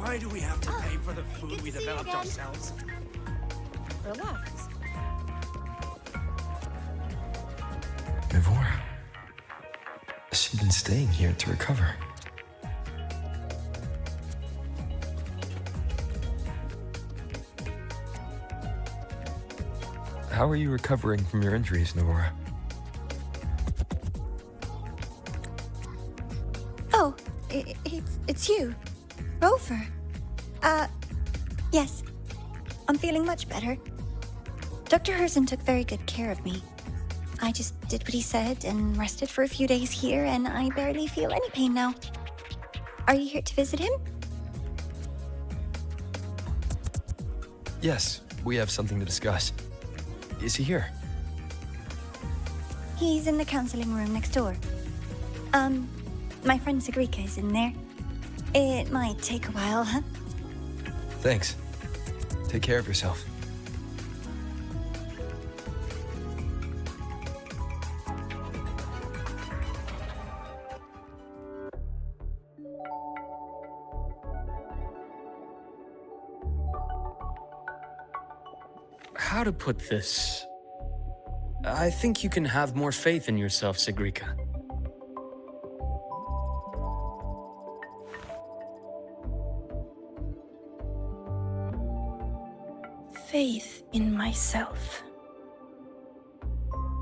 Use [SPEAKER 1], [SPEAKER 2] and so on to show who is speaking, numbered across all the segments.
[SPEAKER 1] Why do we have to pay for the
[SPEAKER 2] good
[SPEAKER 1] food
[SPEAKER 2] to
[SPEAKER 1] we
[SPEAKER 2] see you
[SPEAKER 1] developed
[SPEAKER 2] again.
[SPEAKER 1] ourselves?
[SPEAKER 2] Relax.
[SPEAKER 3] Mivora. She's been staying here to recover. How are you recovering from your injuries, Nivora?
[SPEAKER 4] Oh, it's you. Rover. Yes. I'm feeling much better. Dr. Herson took very good care of me. I just did what he said and rested for a few days here, and I barely feel any pain now. Are you here to visit him?
[SPEAKER 3] Yes, we have something to discuss. Is he here?
[SPEAKER 4] He's in the counseling room next door. My friend Sigrika is in there. It might take a while, huh?
[SPEAKER 3] Thanks. Take care of yourself.
[SPEAKER 5] How to put this? I think you can have more faith in yourself, Sigrika.
[SPEAKER 2] Faith in myself.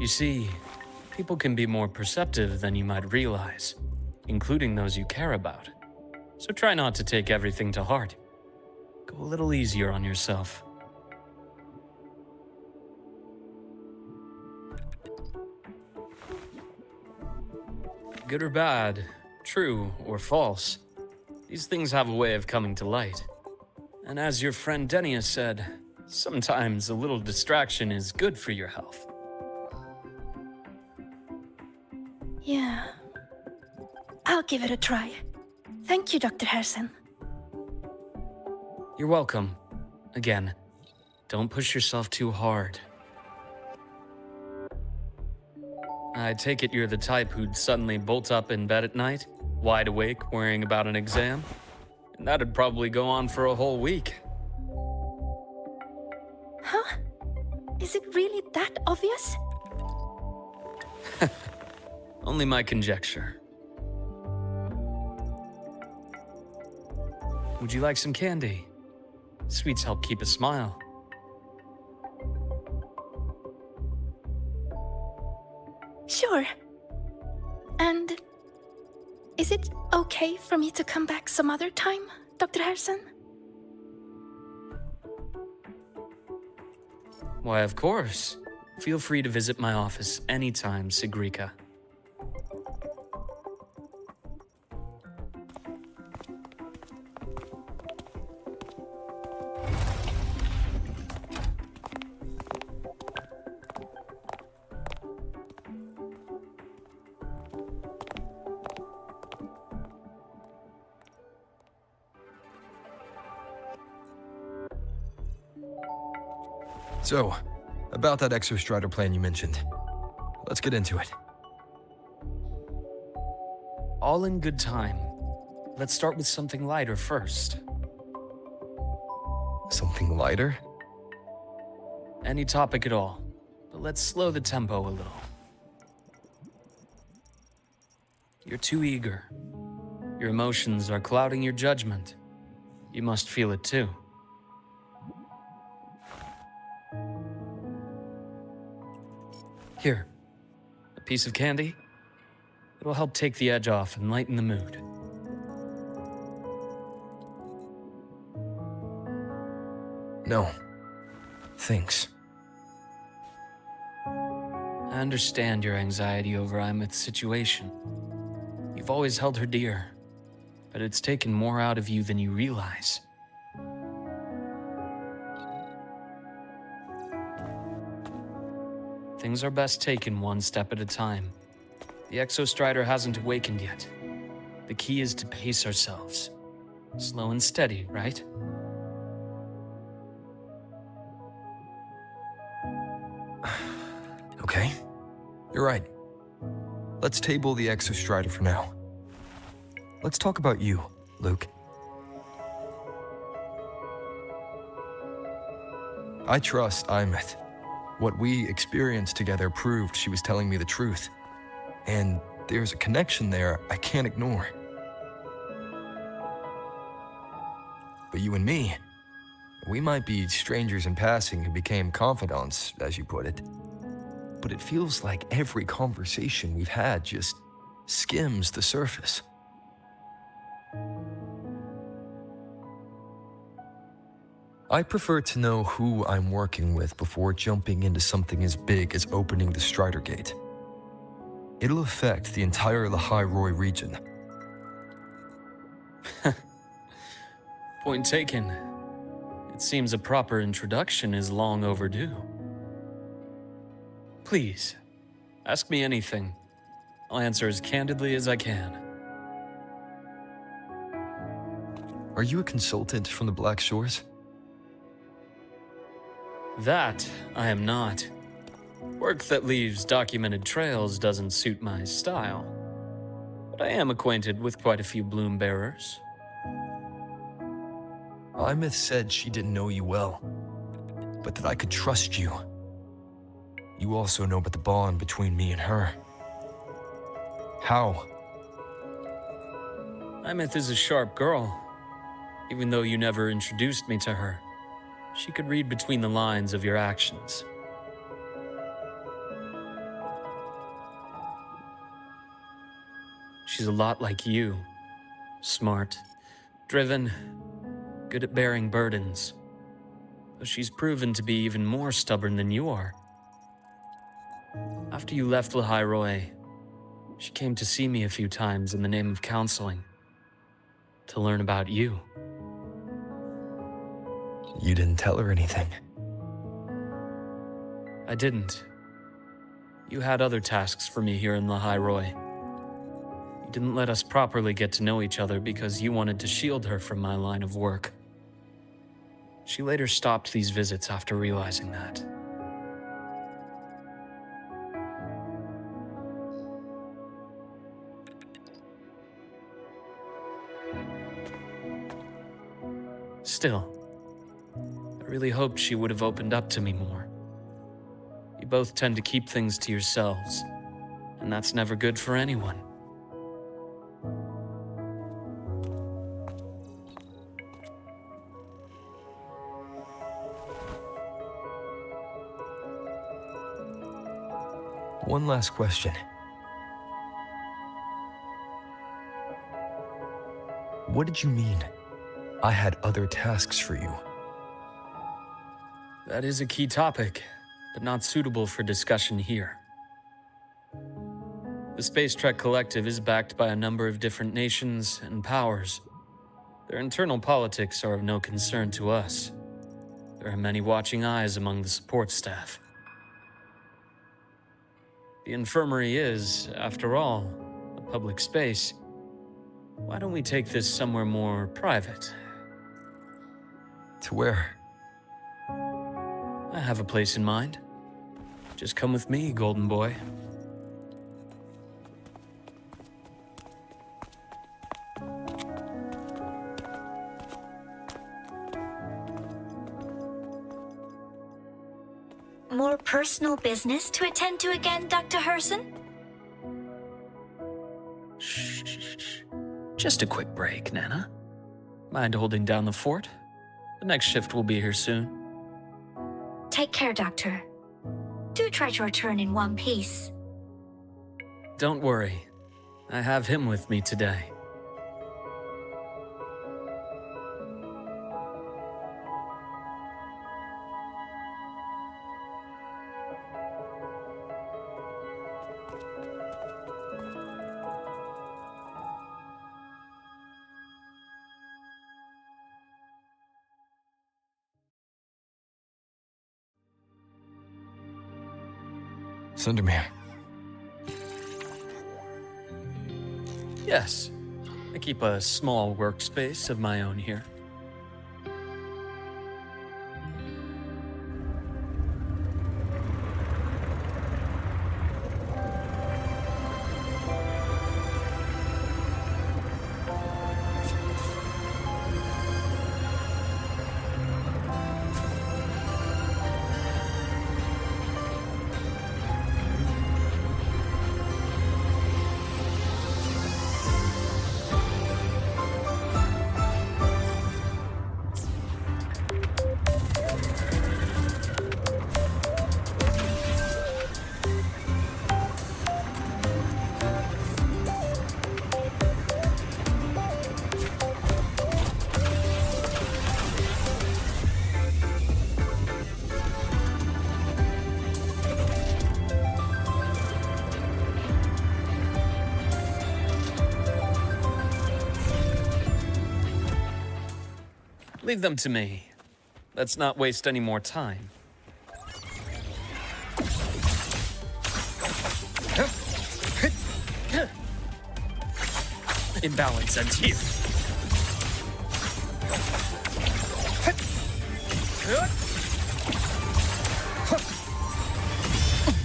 [SPEAKER 5] You see, people can be more perceptive than you might realize, including those you care about. So try not to take everything to heart. Go a little easier on yourself. Good or bad, true or false, these things have a way of coming to light. And as your friend Denia said, sometimes a little distraction is good for your health.
[SPEAKER 2] Yeah. I'll give it a try. Thank you, Dr. Herson.
[SPEAKER 5] You're welcome. Again, don't push yourself too hard. I take it you're the type who'd suddenly bolt up in bed at night, wide awake, worrying about an exam? And that'd probably go on for a whole week.
[SPEAKER 2] Huh? Is it really that obvious?
[SPEAKER 5] Only my conjecture. Would you like some candy? Sweets help keep a smile.
[SPEAKER 2] Sure. And is it okay for me to come back some other time, Dr. Herson?
[SPEAKER 5] Why, of course. Feel free to visit my office anytime, Sigrika.
[SPEAKER 3] So, about that exostrider plan you mentioned. Let's get into it.
[SPEAKER 5] All in good time. Let's start with something lighter first.
[SPEAKER 3] Something lighter?
[SPEAKER 5] Any topic at all, but let's slow the tempo a little. You're too eager. Your emotions are clouding your judgment. You must feel it too. Here, a piece of candy. It'll help take the edge off and lighten the mood.
[SPEAKER 3] No. Thanks.
[SPEAKER 5] I understand your anxiety over Imith's situation. You've always held her dear, but it's taken more out of you than you realize. Things are best taken one step at a time. The Exostrider hasn't awakened yet. The key is to pace ourselves. Slow and steady, right?
[SPEAKER 3] Okay. You're right. Let's table the Exostrider for now. Let's talk about you, Luke. I trust Imeth. What we experienced together proved she was telling me the truth. And there's a connection there I can't ignore. But you and me, we might be strangers in passing who became confidants, as you put it. But it feels like every conversation we've had just skims the surface. I prefer to know who I'm working with before jumping into something as big as opening the Strider Gate. It'll affect the entire Lehigh Roy region.
[SPEAKER 5] Point taken. It seems a proper introduction is long overdue. Please, ask me anything. I'll answer as candidly as I can.
[SPEAKER 3] Are you a consultant from the Black Shores?
[SPEAKER 5] That I am not. Work that leaves documented trails doesn't suit my style. But I am acquainted with quite a few bloom bearers.
[SPEAKER 3] Imeth said she didn't know you well, but that I could trust you. You also know about the bond between me and her. How?
[SPEAKER 5] Imeth is a sharp girl. Even though you never introduced me to her, she could read between the lines of your actions. She's a lot like you. Smart, driven, good at bearing burdens. Though she's proven to be even more stubborn than you are. After you left Lehigh Roy, she came to see me a few times in the name of counseling. To learn about you.
[SPEAKER 3] You didn't tell her anything.
[SPEAKER 5] I didn't. You had other tasks for me here in Lehigh Roy. You didn't let us properly get to know each other because you wanted to shield her from my line of work. She later stopped these visits after realizing that. Still, I really hoped she would have opened up to me more. You both tend to keep things to yourselves, and that's never good for anyone.
[SPEAKER 3] One last question. What did you mean? I had other tasks for you.
[SPEAKER 5] That is a key topic, but not suitable for discussion here. The Space Trek Collective is backed by a number of different nations and powers. Their internal politics are of no concern to us. There are many watching eyes among the support staff. The infirmary is, after all, a public space. Why don't we take this somewhere more private?
[SPEAKER 3] To where?
[SPEAKER 5] I have a place in mind. Just come with me, Golden Boy.
[SPEAKER 4] More personal business to attend to again, Dr. Herson?
[SPEAKER 5] Shh. Just a quick break, Nana. Mind holding down the fort? The next shift will be here soon.
[SPEAKER 4] Take care, Doctor. Do try to return in one piece.
[SPEAKER 5] Don't worry. I have him with me today.
[SPEAKER 3] Sundermere.
[SPEAKER 5] Yes. I keep a small workspace of my own here. Leave them to me. Let's not waste any more time. Imbalance ends here.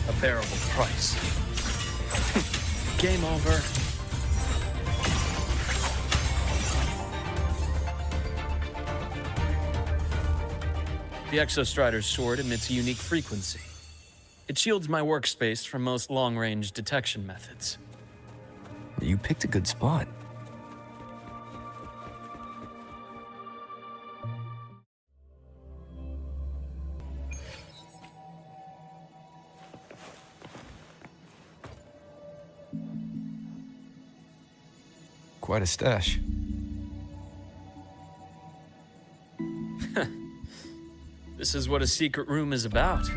[SPEAKER 5] A bearable price. Game over. The Exostrider's sword emits a unique frequency. It shields my workspace from most long-range detection methods.
[SPEAKER 3] You picked a good spot. Quite a stash.
[SPEAKER 5] This is what a secret room is about.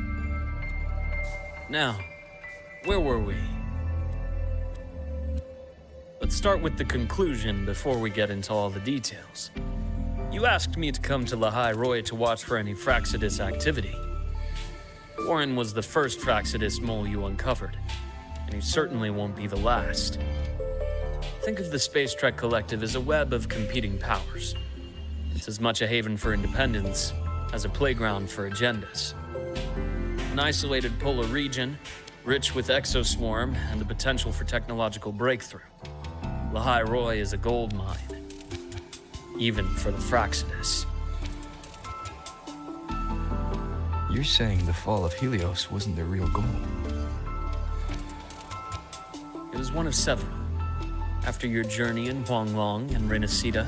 [SPEAKER 5] Now, where were we? Let's start with the conclusion before we get into all the details. You asked me to come to Lahai Roy to watch for any Fraxidus activity. Warren was the first Fraxidus mole you uncovered, and he certainly won't be the last. Think of the Space Trek Collective as a web of competing powers. It's as much a haven for independence as a playground for agendas. An isolated polar region, rich with exoswarm and the potential for technological breakthrough. Lahai Roy is a gold mine, even for the Fraxidus.
[SPEAKER 3] You're saying the fall of Helios wasn't their real goal?
[SPEAKER 5] It was one of several. After your journey in Huanglong and Renacida,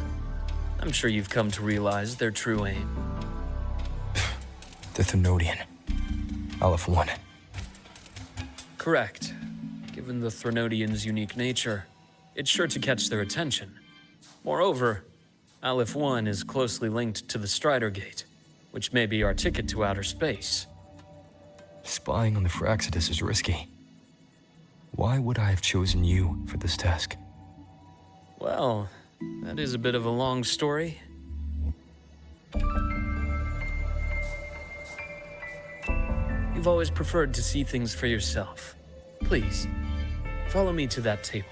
[SPEAKER 5] I'm sure you've come to realize their true aim.
[SPEAKER 3] The Thenodian. Aleph 1.
[SPEAKER 5] Correct. Given the Thenodian's unique nature, it's sure to catch their attention. Moreover, Aleph 1 is closely linked to the Strider Gate, which may be our ticket to outer space.
[SPEAKER 3] Spying on the Fraxidus is risky. Why would I have chosen you for this task?
[SPEAKER 5] Well, that is a bit of a long story. You've always preferred to see things for yourself. Please, follow me to that table.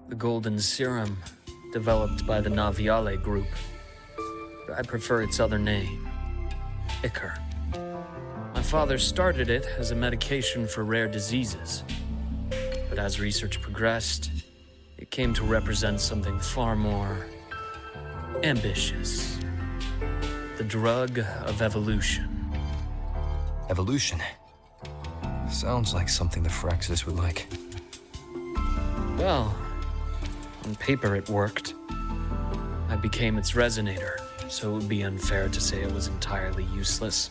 [SPEAKER 5] The golden serum, developed by the Naviale group. I prefer its other name, Ichor. My father started it as a medication for rare diseases. But as research progressed, it came to represent something far more ambitious. The drug of evolution.
[SPEAKER 3] Evolution. Sounds like something the Fraxidus would like.
[SPEAKER 5] Well, on paper it worked. I became its resonator, so it would be unfair to say it was entirely useless.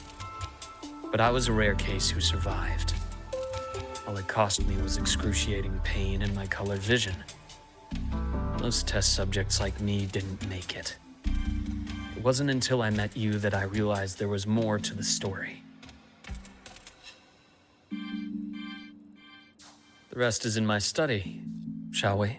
[SPEAKER 5] But I was a rare case who survived. All it cost me was excruciating pain and my colored vision. Most test subjects like me didn't make it. It wasn't until I met you that I realized there was more to the story. The rest is in my study, shall we?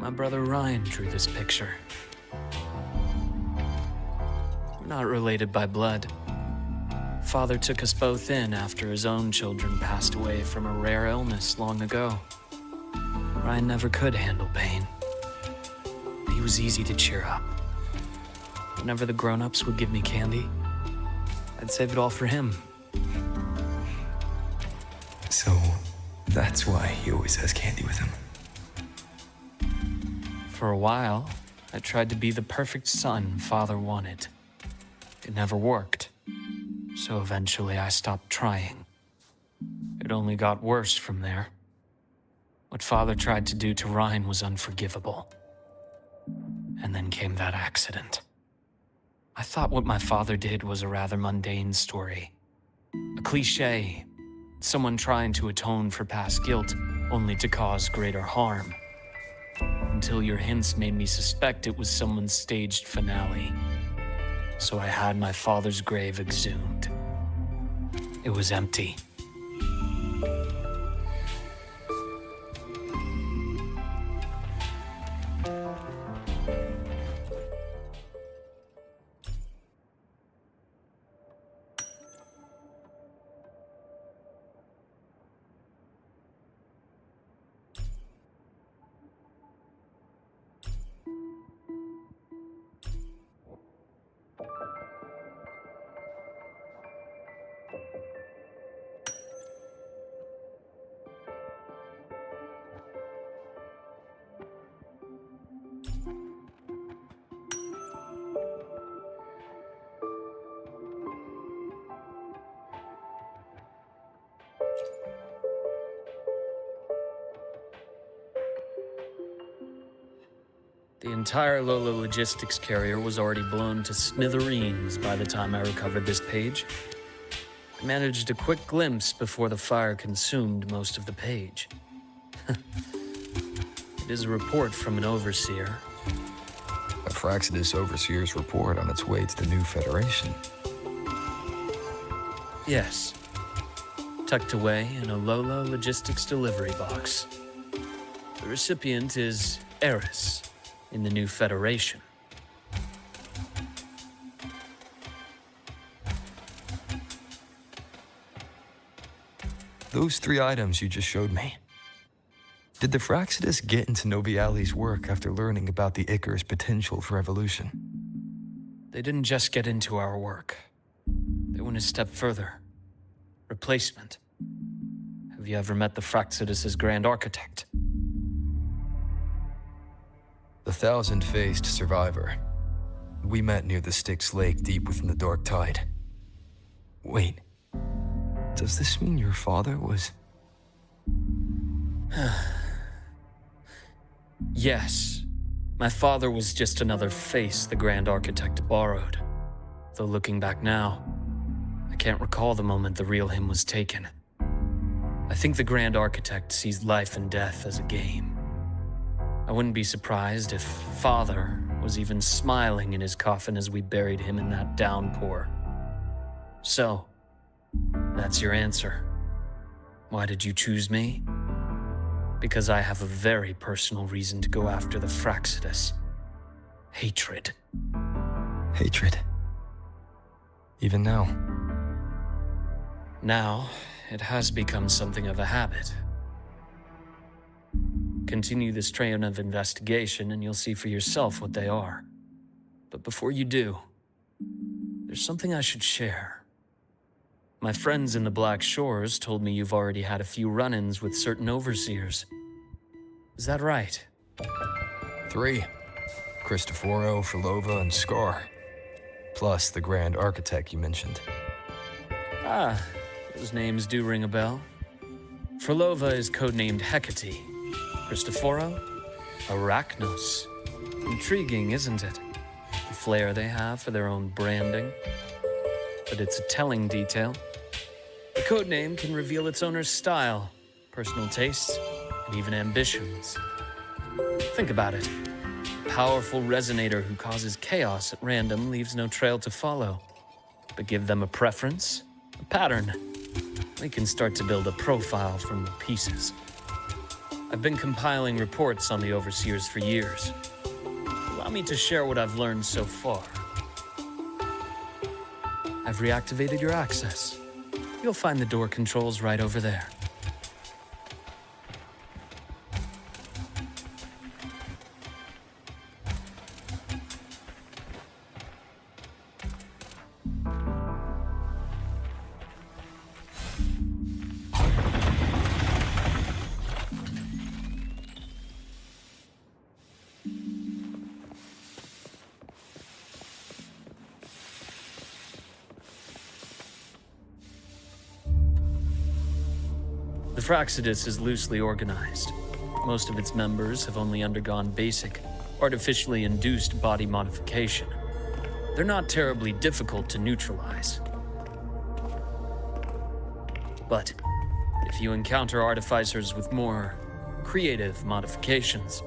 [SPEAKER 5] My brother Ryan drew this picture. We're not related by blood. Father took us both in after his own children passed away from a rare illness long ago. Ryan never could handle pain. He was easy to cheer up. Whenever the grown-ups would give me candy, I'd save it all for him.
[SPEAKER 3] So, that's why he always has candy with him.
[SPEAKER 5] For a while, I tried to be the perfect son Father wanted. It never worked. So eventually I stopped trying. It only got worse from there. What Father tried to do to Ryan was unforgivable. And then came that accident. I thought what my father did was a rather mundane story. A cliché. Someone trying to atone for past guilt, only to cause greater harm. Until your hints made me suspect it was someone's staged finale. So I had my father's grave exhumed. It was empty. The entire Lola logistics carrier was already blown to smithereens by the time I recovered this page. I managed a quick glimpse before the fire consumed most of the page. It is a report from an overseer.
[SPEAKER 3] A Fraxidus Overseer's report on its way to the new Federation.
[SPEAKER 5] Yes. Tucked away in a Lola logistics delivery box. The recipient is Eris in the new Federation.
[SPEAKER 3] Those 3 items you just showed me. Did the Fraxidus get into Noviali's work after learning about the Icar's potential for evolution?
[SPEAKER 5] They didn't just get into our work. They went a step further. Replacement. Have you ever met the Fraxidus' Grand Architect?
[SPEAKER 3] The thousand-faced survivor. We met near the Styx Lake deep within the Dark Tide. Wait. Does this mean your father was...
[SPEAKER 5] Yes. My father was just another face the Grand Architect borrowed. Though looking back now, I can't recall the moment the real him was taken. I think the Grand Architect sees life and death as a game. I wouldn't be surprised if Father was even smiling in his coffin as we buried him in that downpour. So, that's your answer. Why did you choose me? Because I have a very personal reason to go after the Fraxidus. Hatred.
[SPEAKER 3] Hatred. Even now.
[SPEAKER 5] Now, it has become something of a habit. Continue this train of investigation and you'll see for yourself what they are. But before you do, there's something I should share. My friends in the Black Shores told me you've already had a few run-ins with certain overseers. Is that right?
[SPEAKER 3] 3. Cristoforo, Filova, and Scar. Plus the Grand Architect you mentioned.
[SPEAKER 5] Ah, those names do ring a bell. Frolova is codenamed Hecate. Cristoforo? Arachnos. Intriguing, isn't it? The flair they have for their own branding. But it's a telling detail. The codename can reveal its owner's style, personal tastes, and even ambitions. Think about it. A powerful resonator who causes chaos at random leaves no trail to follow. But give them a preference, a pattern. They can start to build a profile from the pieces. I've been compiling reports on the Overseers for years. Allow me to share what I've learned so far. I've reactivated your access. You'll find the door controls right over there. The Fraxidus is loosely organized. Most of its members have only undergone basic, artificially induced body modification. They're not terribly difficult to neutralize. But if you encounter artificers with more creative modifications,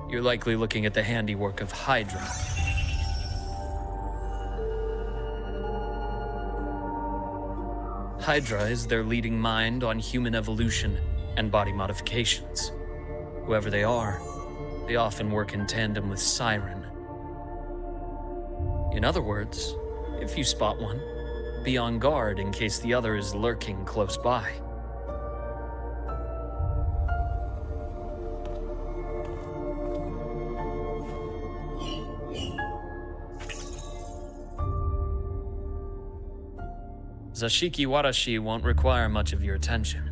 [SPEAKER 5] you're likely looking at the handiwork of Hydra. Hydra is their leading mind on human evolution and body modifications. Whoever they are, they often work in tandem with Siren. In other words, if you spot one, be on guard in case the other is lurking close by. Zashiki Warashi won't require much of your attention.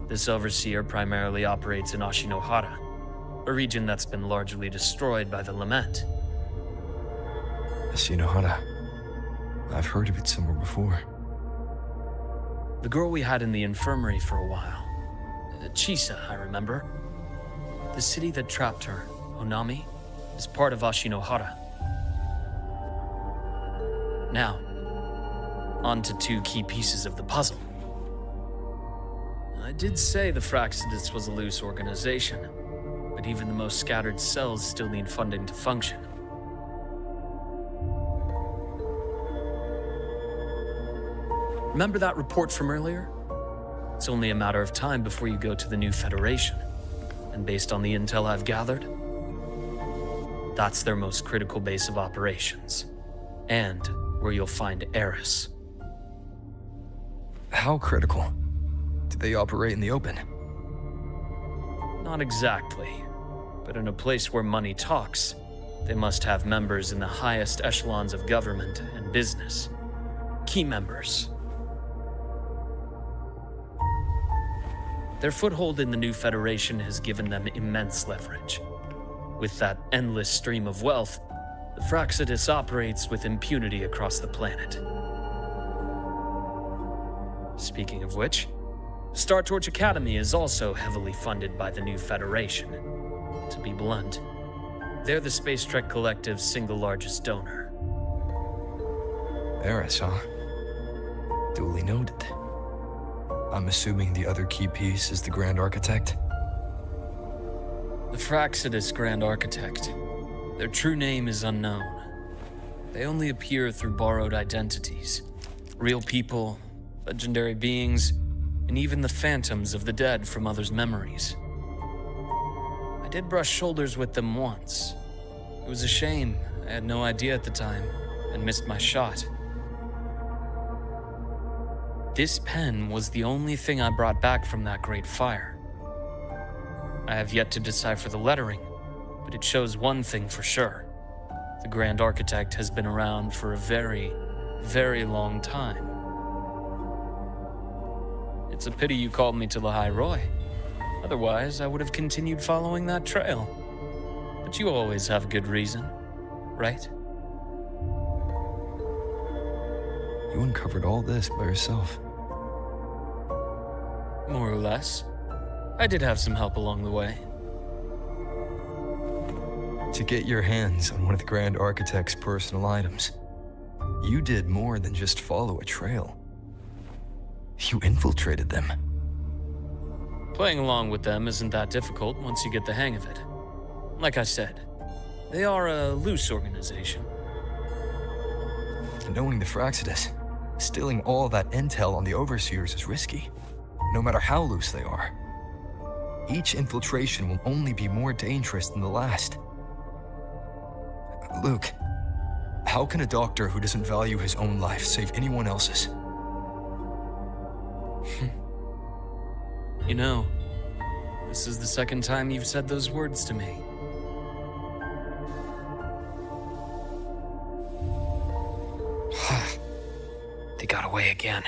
[SPEAKER 5] This overseer primarily operates in Ashinohara, a region that's been largely destroyed by the Lament.
[SPEAKER 3] Ashinohara. I've heard of it somewhere before.
[SPEAKER 5] The girl we had in the infirmary for a while. Chisa, I remember. The city that trapped her, Onami, is part of Ashinohara. Now, on to two key pieces of the puzzle. I did say the Fraxidus was a loose organization, but even the most scattered cells still need funding to function. Remember that report from earlier? It's only a matter of time before you go to the new Federation. And based on the intel I've gathered, that's their most critical base of operations. And where you'll find Eris.
[SPEAKER 3] How critical? Do they operate in the open?
[SPEAKER 5] Not exactly. But in a place where money talks, they must have members in the highest echelons of government and business. Key members. Their foothold in the new Federation has given them immense leverage. With that endless stream of wealth, the Fraxidus operates with impunity across the planet. Speaking of which, Star Torch Academy is also heavily funded by the new Federation. To be blunt, they're the Space Trek Collective's single largest donor.
[SPEAKER 3] Eris, huh? Duly noted. I'm assuming the other key piece is the Grand Architect?
[SPEAKER 5] The Fraxidus Grand Architect. Their true name is unknown. They only appear through borrowed identities. Real people, legendary beings, and even the phantoms of the dead from others' memories. I did brush shoulders with them once. It was a shame. I had no idea at the time, and missed my shot. This pen was the only thing I brought back from that great fire. I have yet to decipher the lettering, but it shows one thing for sure. The Grand Architect has been around for a very, very long time. It's a pity you called me to the High Roy. Otherwise, I would have continued following that trail. But you always have a good reason, right?
[SPEAKER 3] You uncovered all this by yourself.
[SPEAKER 5] More or less. I did have some help along the way.
[SPEAKER 3] To get your hands on one of the Grand Architect's personal items, you did more than just follow a trail. You infiltrated them.
[SPEAKER 5] Playing along with them isn't that difficult once you get the hang of it. Like I said, they are a loose organization.
[SPEAKER 3] Knowing the Fraxidus, stealing all that intel on the Overseers is risky, no matter how loose they are. Each infiltration will only be more dangerous than the last. Luke, how can a doctor who doesn't value his own life save anyone else's?
[SPEAKER 5] You know, this is the second time you've said those words to me. They got away again.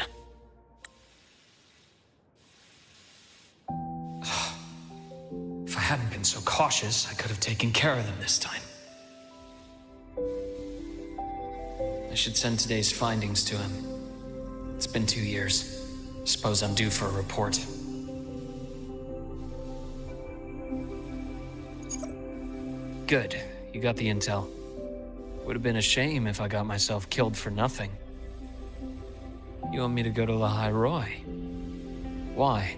[SPEAKER 5] If I hadn't been so cautious, I could have taken care of them this time. I should send today's findings to him. It's been 2 years. Suppose I'm due for a report. Good. You got the intel. Would have been a shame if I got myself killed for nothing. You want me to go to the High Roy? Why?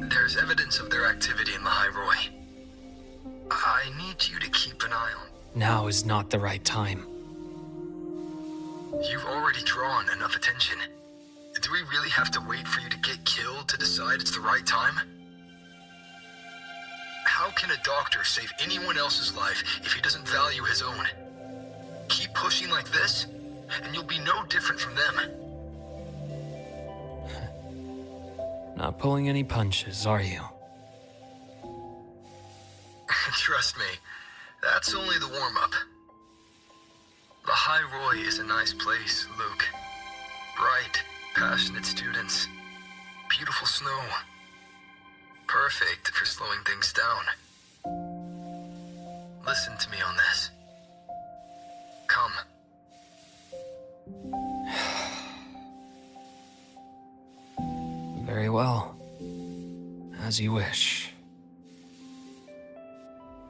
[SPEAKER 3] There's evidence of their activity in the High Roy. I need you to keep an eye on.
[SPEAKER 5] Now is not the right time.
[SPEAKER 3] You've already drawn enough attention. Do we really have to wait for you to get killed to decide it's the right time? How can a doctor save anyone else's life if he doesn't value his own? Keep pushing like this, and you'll be no different from them.
[SPEAKER 5] Not pulling any punches, are you?
[SPEAKER 3] Trust me, that's only the warm-up. The High Roy is a nice place, Luke. Bright, passionate students. Beautiful snow. Perfect for slowing things down. Listen to me on this. Come.
[SPEAKER 5] Very well. As you wish.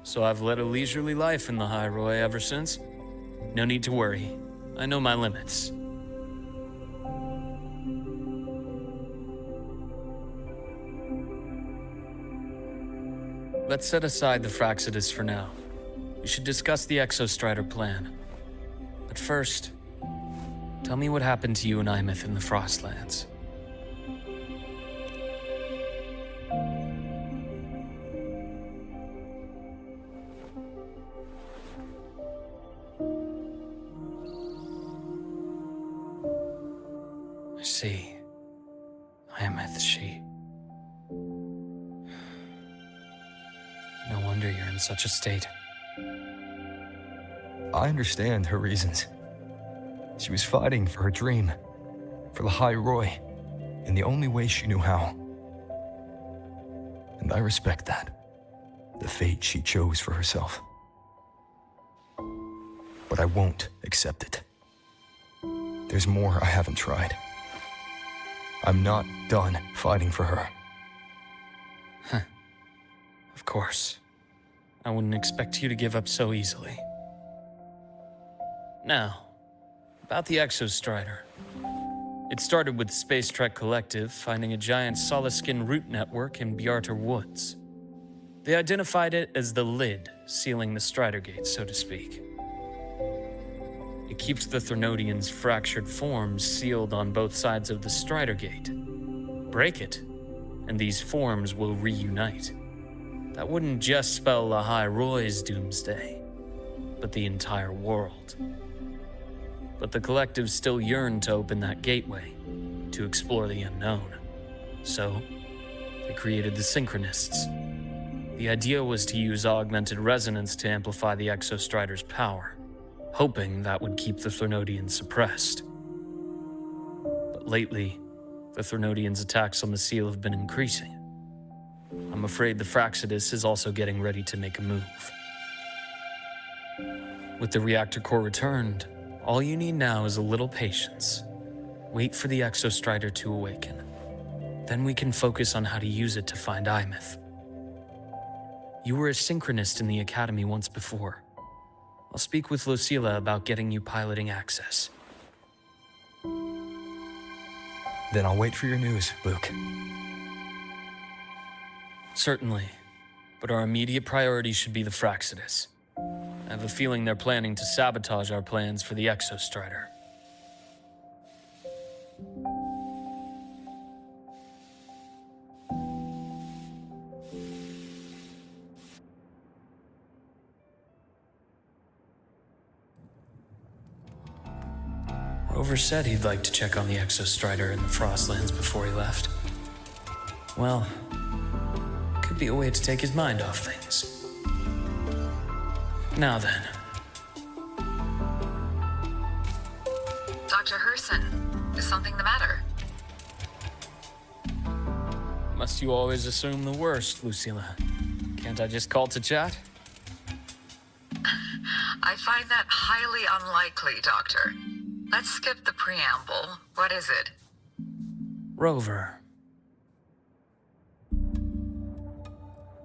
[SPEAKER 5] So I've led a leisurely life in the High Roy ever since. No need to worry. I know my limits. Let's set aside the Fraxidus for now. We should discuss the Exostrider plan. But first, tell me what happened to you and Imeth in the Frostlands. I see. Imeth, she... No wonder you're in such a state.
[SPEAKER 3] I understand her reasons. She was fighting for her dream, for the High Roy, in the only way she knew how. And I respect that, the fate she chose for herself. But I won't accept it. There's more I haven't tried. I'm not done fighting for her.
[SPEAKER 5] Of course. I wouldn't expect you to give up so easily. Now, about the Exostrider. It started with the Space Trek Collective finding a giant Solaskin root network in Bjartar Woods. They identified it as the lid, sealing the Strider Gate, so to speak. It keeps the Threnodians' fractured forms sealed on both sides of the Strider Gate. Break it, and these forms will reunite. That wouldn't just spell the High Roy's doomsday, but the entire world. But the Collective still yearned to open that gateway, to explore the unknown. So, they created the Synchronists. The idea was to use augmented resonance to amplify the Exostrider's power, hoping that would keep the Threnodians suppressed. But lately, the Threnodians' attacks on the seal have been increasing. I'm afraid the Fraxidus is also getting ready to make a move. With the reactor core returned, all you need now is a little patience. Wait for the Exostrider to awaken. Then we can focus on how to use it to find Imeth. You were a synchronist in the Academy once before. I'll speak with Lucilla about getting you piloting access.
[SPEAKER 3] Then I'll wait for your news, Luke.
[SPEAKER 5] Certainly, but our immediate priority should be the Fraxidus. I have a feeling they're planning to sabotage our plans for the Exostrider. Rover said he'd like to check on the Exostrider in the Frostlands before he left. Well, could be a way to take his mind off things. Now then.
[SPEAKER 1] Dr. Herson, is something the matter?
[SPEAKER 5] Must you always assume the worst, Lucilla? Can't I just call to chat?
[SPEAKER 1] I find that highly unlikely, Doctor. Let's skip the preamble. What is it?
[SPEAKER 5] Rover.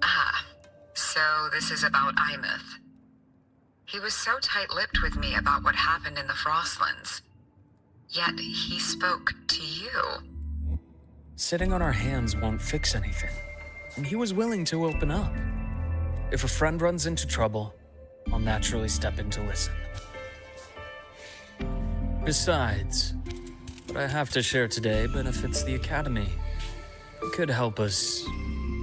[SPEAKER 1] Ah, so this is about Imeth. He was so tight-lipped with me about what happened in the Frostlands. Yet he spoke to you.
[SPEAKER 5] Sitting on our hands won't fix anything, and he was willing to open up. If a friend runs into trouble, I'll naturally step in to listen. Besides, what I have to share today benefits the Academy. It could help us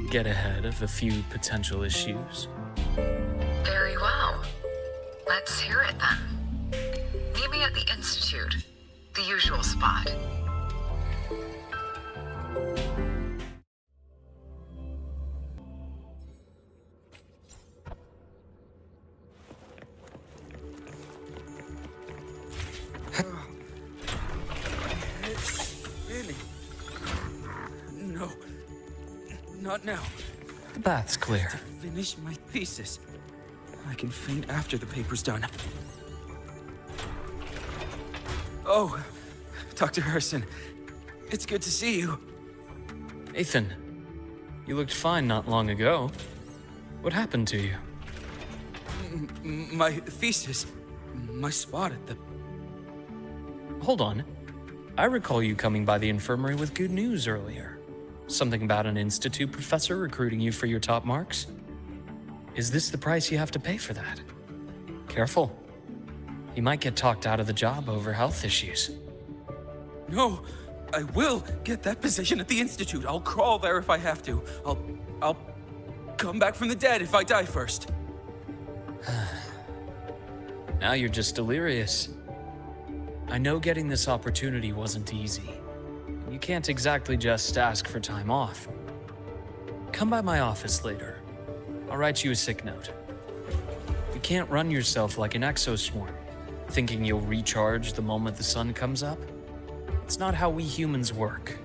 [SPEAKER 5] get ahead of a few potential issues.
[SPEAKER 1] Very well. Let's hear it then. Meet me at the Institute, the usual spot.
[SPEAKER 6] Really? No. Not now.
[SPEAKER 5] The bath's clear.
[SPEAKER 6] Finish my thesis. I can faint after the paper's done. Oh, Dr. Herson. It's good to see you.
[SPEAKER 5] Ethan, you looked fine not long ago. What happened to you?
[SPEAKER 6] My thesis. My spot at the...
[SPEAKER 5] Hold on. I recall you coming by the infirmary with good news earlier. Something about an institute professor recruiting you for your top marks? Is this the price you have to pay for that? Careful. You might get talked out of the job over health issues.
[SPEAKER 6] No, I will get that position at the Institute. I'll crawl there if I have to. I'll come back from the dead if I die first.
[SPEAKER 5] Now you're just delirious. I know getting this opportunity wasn't easy. You can't exactly just ask for time off. Come by my office later. I'll write you a sick note. You can't run yourself like an exoswarm, thinking you'll recharge the moment the sun comes up. It's not how we humans work.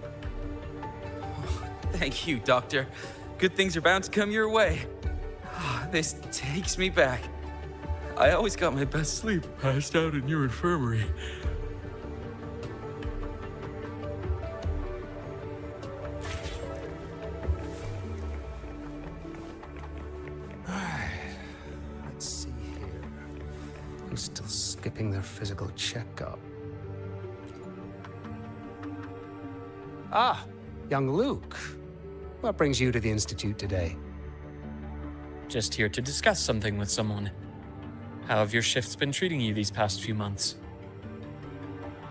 [SPEAKER 6] Thank you, Doctor. Good things are bound to come your way. This takes me back. I always got my best sleep passed out in your infirmary.
[SPEAKER 7] Let's see here. I'm still skipping their physical checkup. Ah, young Luke. What brings you to the Institute today?
[SPEAKER 5] Just here to discuss something with someone. How have your shifts been treating you these past few months?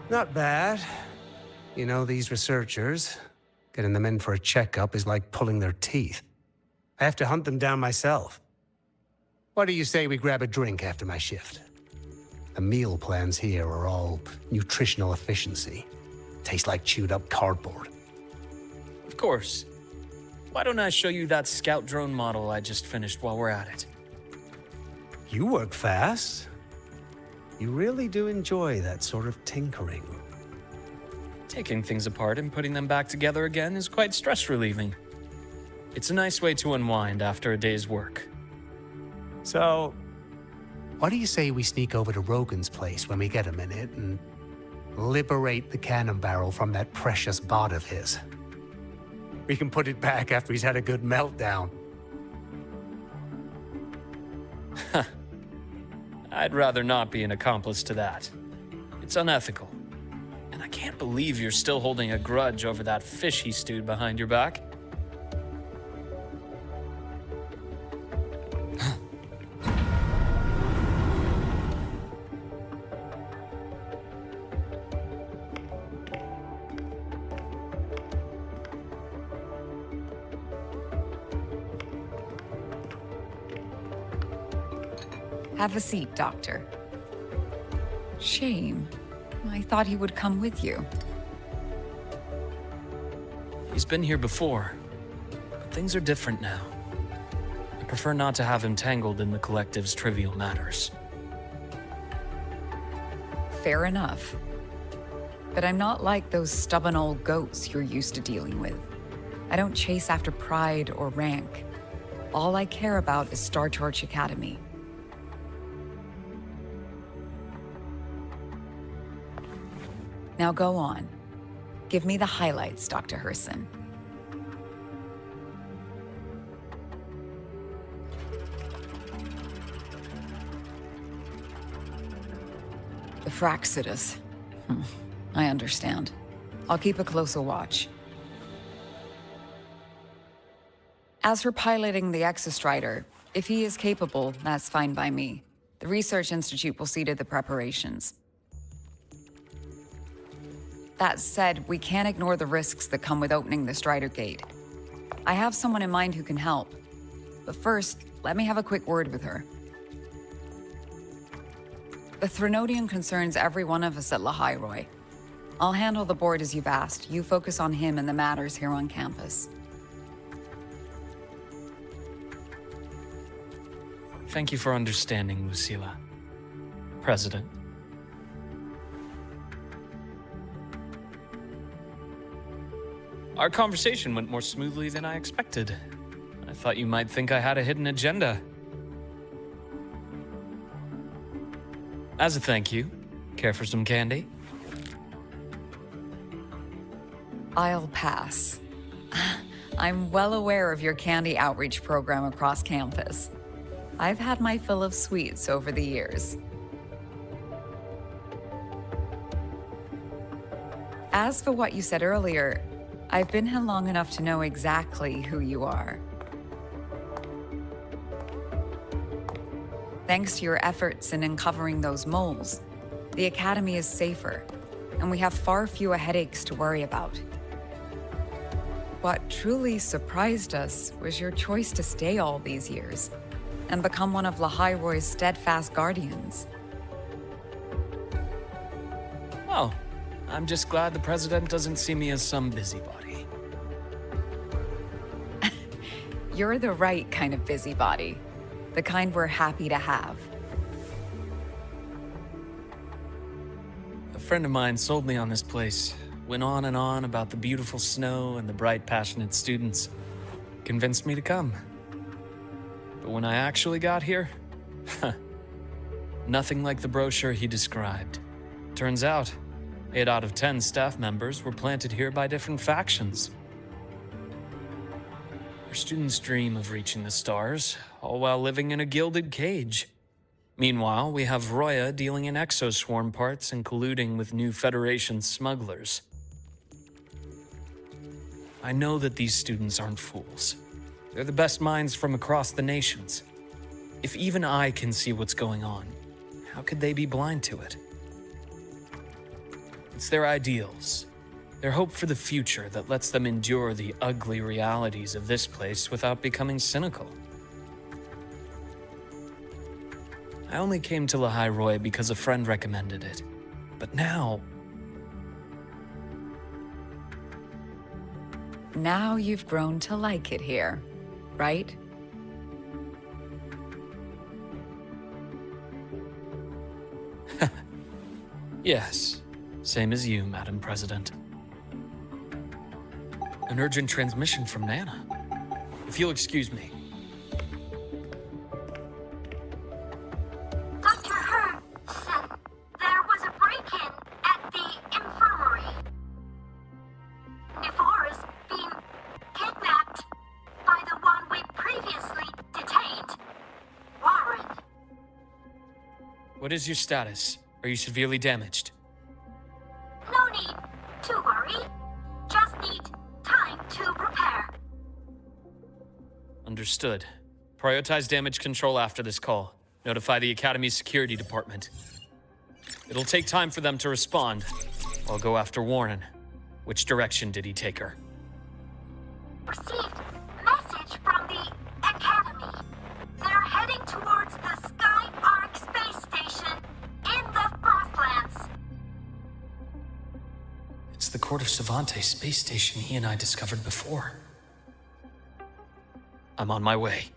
[SPEAKER 7] Not bad. You know, these researchers, getting them in for a checkup is like pulling their teeth. I have to hunt them down myself. What do you say we grab a drink after my shift? The meal plans here are all nutritional efficiency. Taste like chewed up cardboard.
[SPEAKER 5] Of course. Why don't I show you that scout drone model I just finished while we're at it?
[SPEAKER 7] You work fast. You really do enjoy that sort of tinkering.
[SPEAKER 5] Taking things apart and putting them back together again is quite stress-relieving. It's a nice way to unwind after a day's work.
[SPEAKER 7] So, what do you say we sneak over to Rogan's place when we get a minute and liberate the cannon barrel from that precious bot of his? We can put it back after he's had a good meltdown.
[SPEAKER 5] I'd rather not be an accomplice to that. It's unethical. And I can't believe you're still holding a grudge over that fish he stewed behind your back.
[SPEAKER 8] Have a seat, Doctor. Shame. I thought he would come with you.
[SPEAKER 5] He's been here before, but things are different now. I prefer not to have him tangled in the collective's trivial matters.
[SPEAKER 8] Fair enough. But I'm not like those stubborn old goats you're used to dealing with. I don't chase after pride or rank. All I care about is Star Torch Academy. Now go on. Give me the highlights, Dr. Herson. The Fraxidus. I understand. I'll keep a closer watch. As for piloting the Exostrider, if he is capable, that's fine by me. The Research Institute will see to the preparations. That said, we can't ignore the risks that come with opening the Strider Gate. I have someone in mind who can help. But first, let me have a quick word with her. The Threnodian concerns every one of us at Lahairoi. I'll handle the board as you've asked. You focus on him and the matters here on campus.
[SPEAKER 5] Thank you for understanding, Lucilla. President. Our conversation went more smoothly than I expected. I thought you might think I had a hidden agenda. As a thank you, care for some candy?
[SPEAKER 8] I'll pass. I'm well aware of your candy outreach program across campus. I've had my fill of sweets over the years. As for what you said earlier, I've been here long enough to know exactly who you are. Thanks to your efforts in uncovering those moles, the Academy is safer, and we have far fewer headaches to worry about. What truly surprised us was your choice to stay all these years and become one of Lahairoi's steadfast guardians.
[SPEAKER 5] Oh, I'm just glad the President doesn't see me as some busybody.
[SPEAKER 8] You're the right kind of busybody. The kind we're happy to have.
[SPEAKER 5] A friend of mine sold me on this place. Went on and on about the beautiful snow and the bright, passionate students. Convinced me to come. But when I actually got here, nothing like the brochure he described. Turns out, 8 out of 10 staff members were planted here by different factions. Our students dream of reaching the stars, all while living in a gilded cage. Meanwhile, we have Roya dealing in exoswarm parts and colluding with new Federation smugglers. I know that these students aren't fools. They're the best minds from across the nations. If even I can see what's going on, how could they be blind to it? It's their ideals, their hope for the future that lets them endure the ugly realities of this place without becoming cynical. I only came to Lahairoi because a friend recommended it. But now...
[SPEAKER 8] Now you've grown to like it here, right?
[SPEAKER 5] Yes, same as you, Madam President. An urgent transmission from Nana. If you'll excuse me.
[SPEAKER 9] Dr. Herson, there was a break-in at the infirmary. Nivora's being kidnapped by the one we previously detained, Warren.
[SPEAKER 5] What is your status? Are you severely damaged?
[SPEAKER 9] No need to worry. Just need time to repair.
[SPEAKER 5] Understood. Prioritize damage control after this call. Notify the Academy's security department. It'll take time for them to respond. I'll go after Warren. Which direction did he take her?
[SPEAKER 9] Received message from the Academy. They're heading towards the Sky Arc space station in the Frostlands.
[SPEAKER 5] Court of Savante space station he and I discovered before. I'm on my way.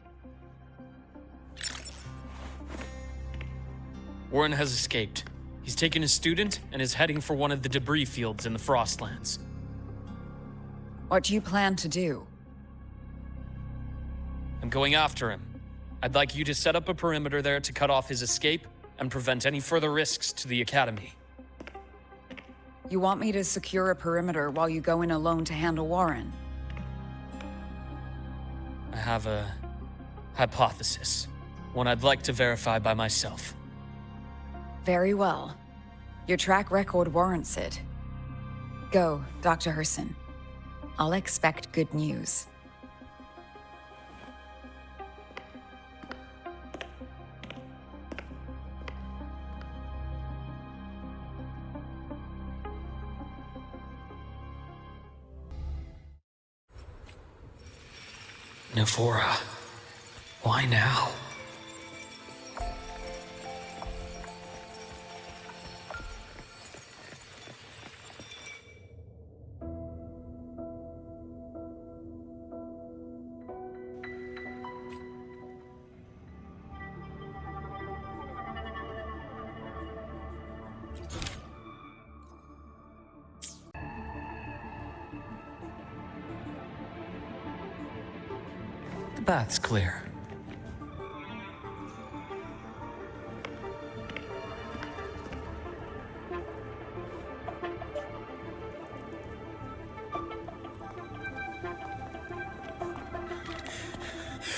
[SPEAKER 5] Warren has escaped. He's taken a student and is heading for one of the debris fields in the Frostlands.
[SPEAKER 8] What do you plan to do?
[SPEAKER 5] I'm going after him. I'd like you to set up a perimeter there to cut off his escape and prevent any further risks to the Academy.
[SPEAKER 8] You want me to secure a perimeter while you go in alone to handle Warren?
[SPEAKER 5] I have a hypothesis, one I'd like to verify by myself.
[SPEAKER 8] Very well. Your track record warrants it. Go, Dr. Herson. I'll expect good news.
[SPEAKER 5] Navora, why now? The bath's clear.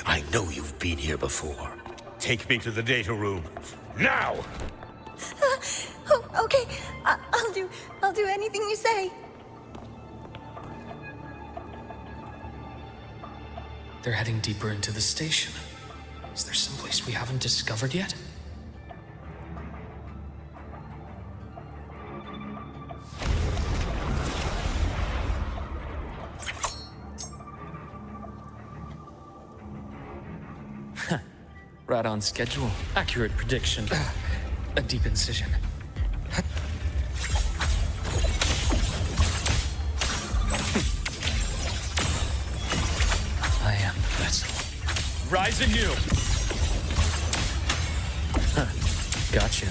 [SPEAKER 10] I know you've been here before. Take me to the data room. Now!
[SPEAKER 4] Oh, okay. I'll do anything you say.
[SPEAKER 5] They're heading deeper into the station. Is there someplace we haven't discovered yet? Right on schedule. Accurate prediction. A deep incision. I am the vessel. Rise anew! Gotcha.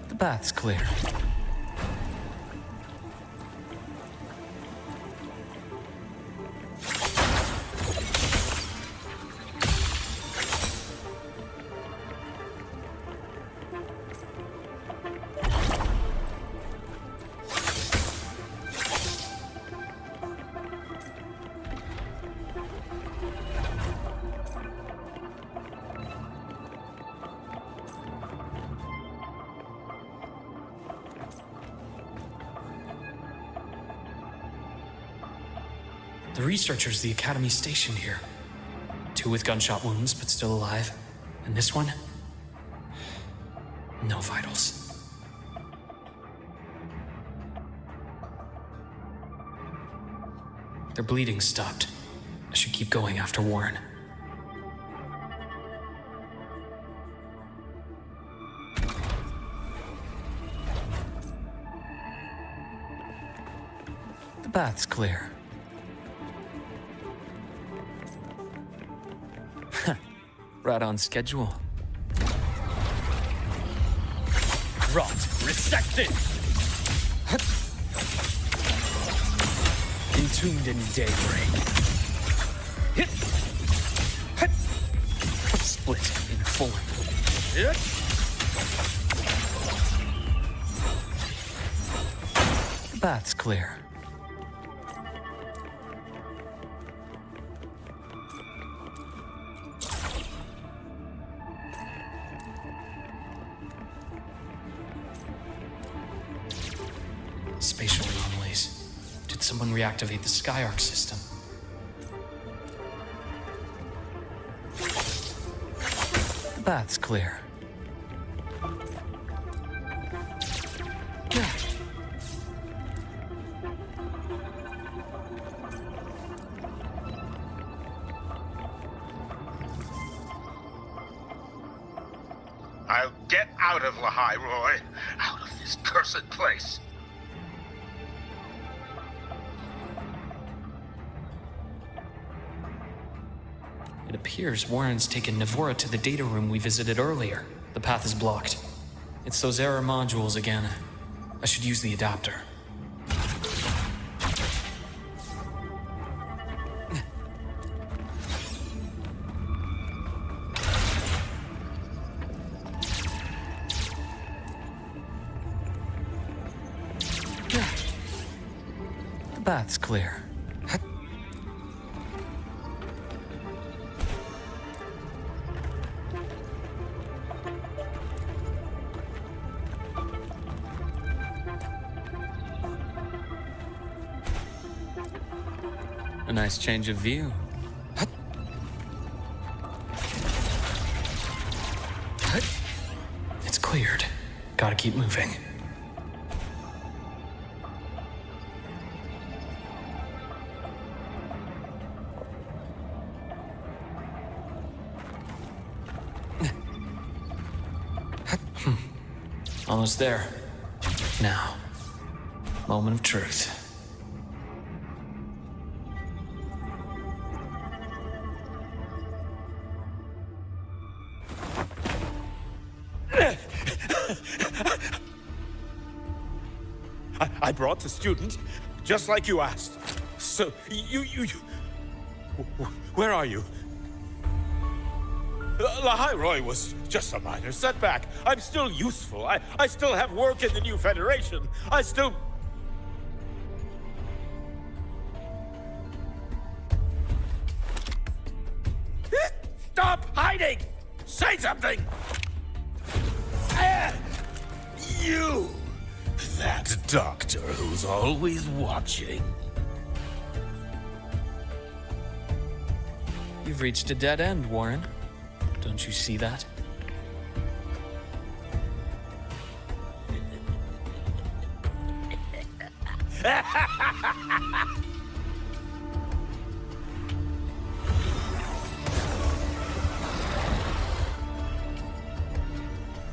[SPEAKER 5] The bath's clear. The researchers the Academy stationed here. 2 with gunshot wounds, but still alive. And this one? No vitals. Their bleeding stopped. I should keep going after Warren. The bath's clear. Right on schedule. Rot, resected! Entombed in daybreak. Hit! Hit! Split in form. Hit! The bath's clear. Spatial anomalies. Did someone reactivate the Skyarc system? The bath's clear.
[SPEAKER 10] I'll get out of Lahai, Roy. Out of this cursed place.
[SPEAKER 5] It appears Warren's taken Navora to the data room we visited earlier. The path is blocked. It's those error modules again. I should use the adapter. The path's clear. A nice change of view. It's cleared. Gotta keep moving. Almost there. Now, moment of truth.
[SPEAKER 10] I brought the student, just like you asked. So, you... Where are you? Lahai Roy was just a minor setback. I'm still useful. I still have work in the new Federation. I still... Stop hiding! Say something! You! That doctor who's always watching.
[SPEAKER 5] You've reached a dead end, Warren. Don't you see that?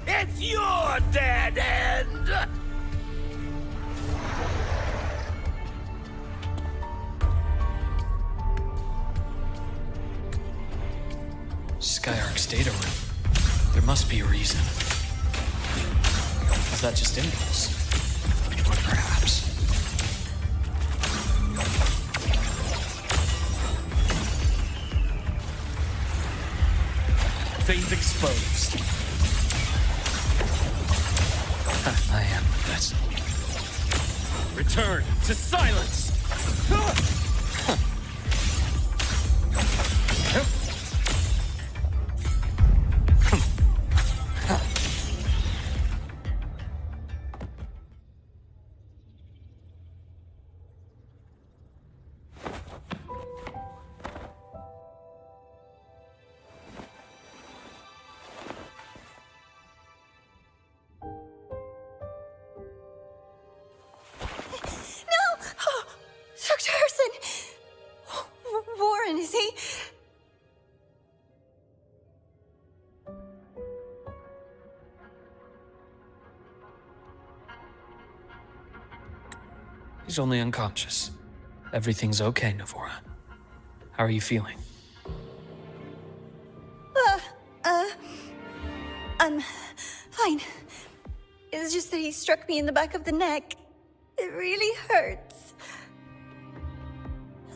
[SPEAKER 10] It's your dead end!
[SPEAKER 5] Skyark's data room. There must be a reason. Was that just impulse? Or perhaps...
[SPEAKER 6] Things exposed.
[SPEAKER 5] I am the best.
[SPEAKER 6] Return to silence!
[SPEAKER 4] Dr. Harrison! Warren, is he?
[SPEAKER 5] He's only unconscious. Everything's okay, Navora. How are you feeling?
[SPEAKER 4] I'm fine. It's just that he struck me in the back of the neck. It really hurts.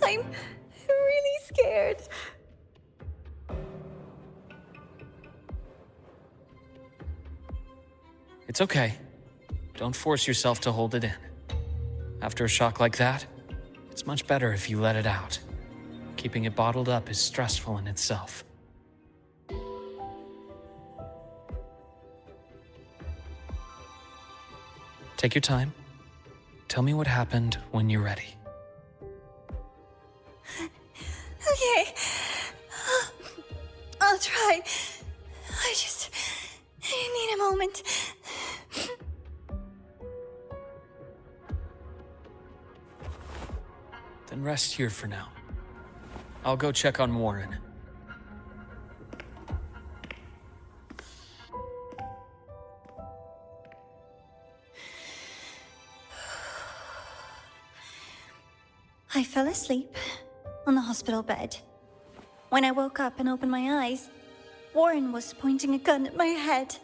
[SPEAKER 4] I'm really scared.
[SPEAKER 5] It's okay. Don't force yourself to hold it in. After a shock like that, it's much better if you let it out. Keeping it bottled up is stressful in itself. Take your time. Tell me what happened when you're ready.
[SPEAKER 4] Okay. I'll try. I need a moment.
[SPEAKER 5] Then rest here for now. I'll go check on Warren.
[SPEAKER 4] I fell asleep on the hospital bed. When I woke up and opened my eyes, Warren was pointing a gun at my head.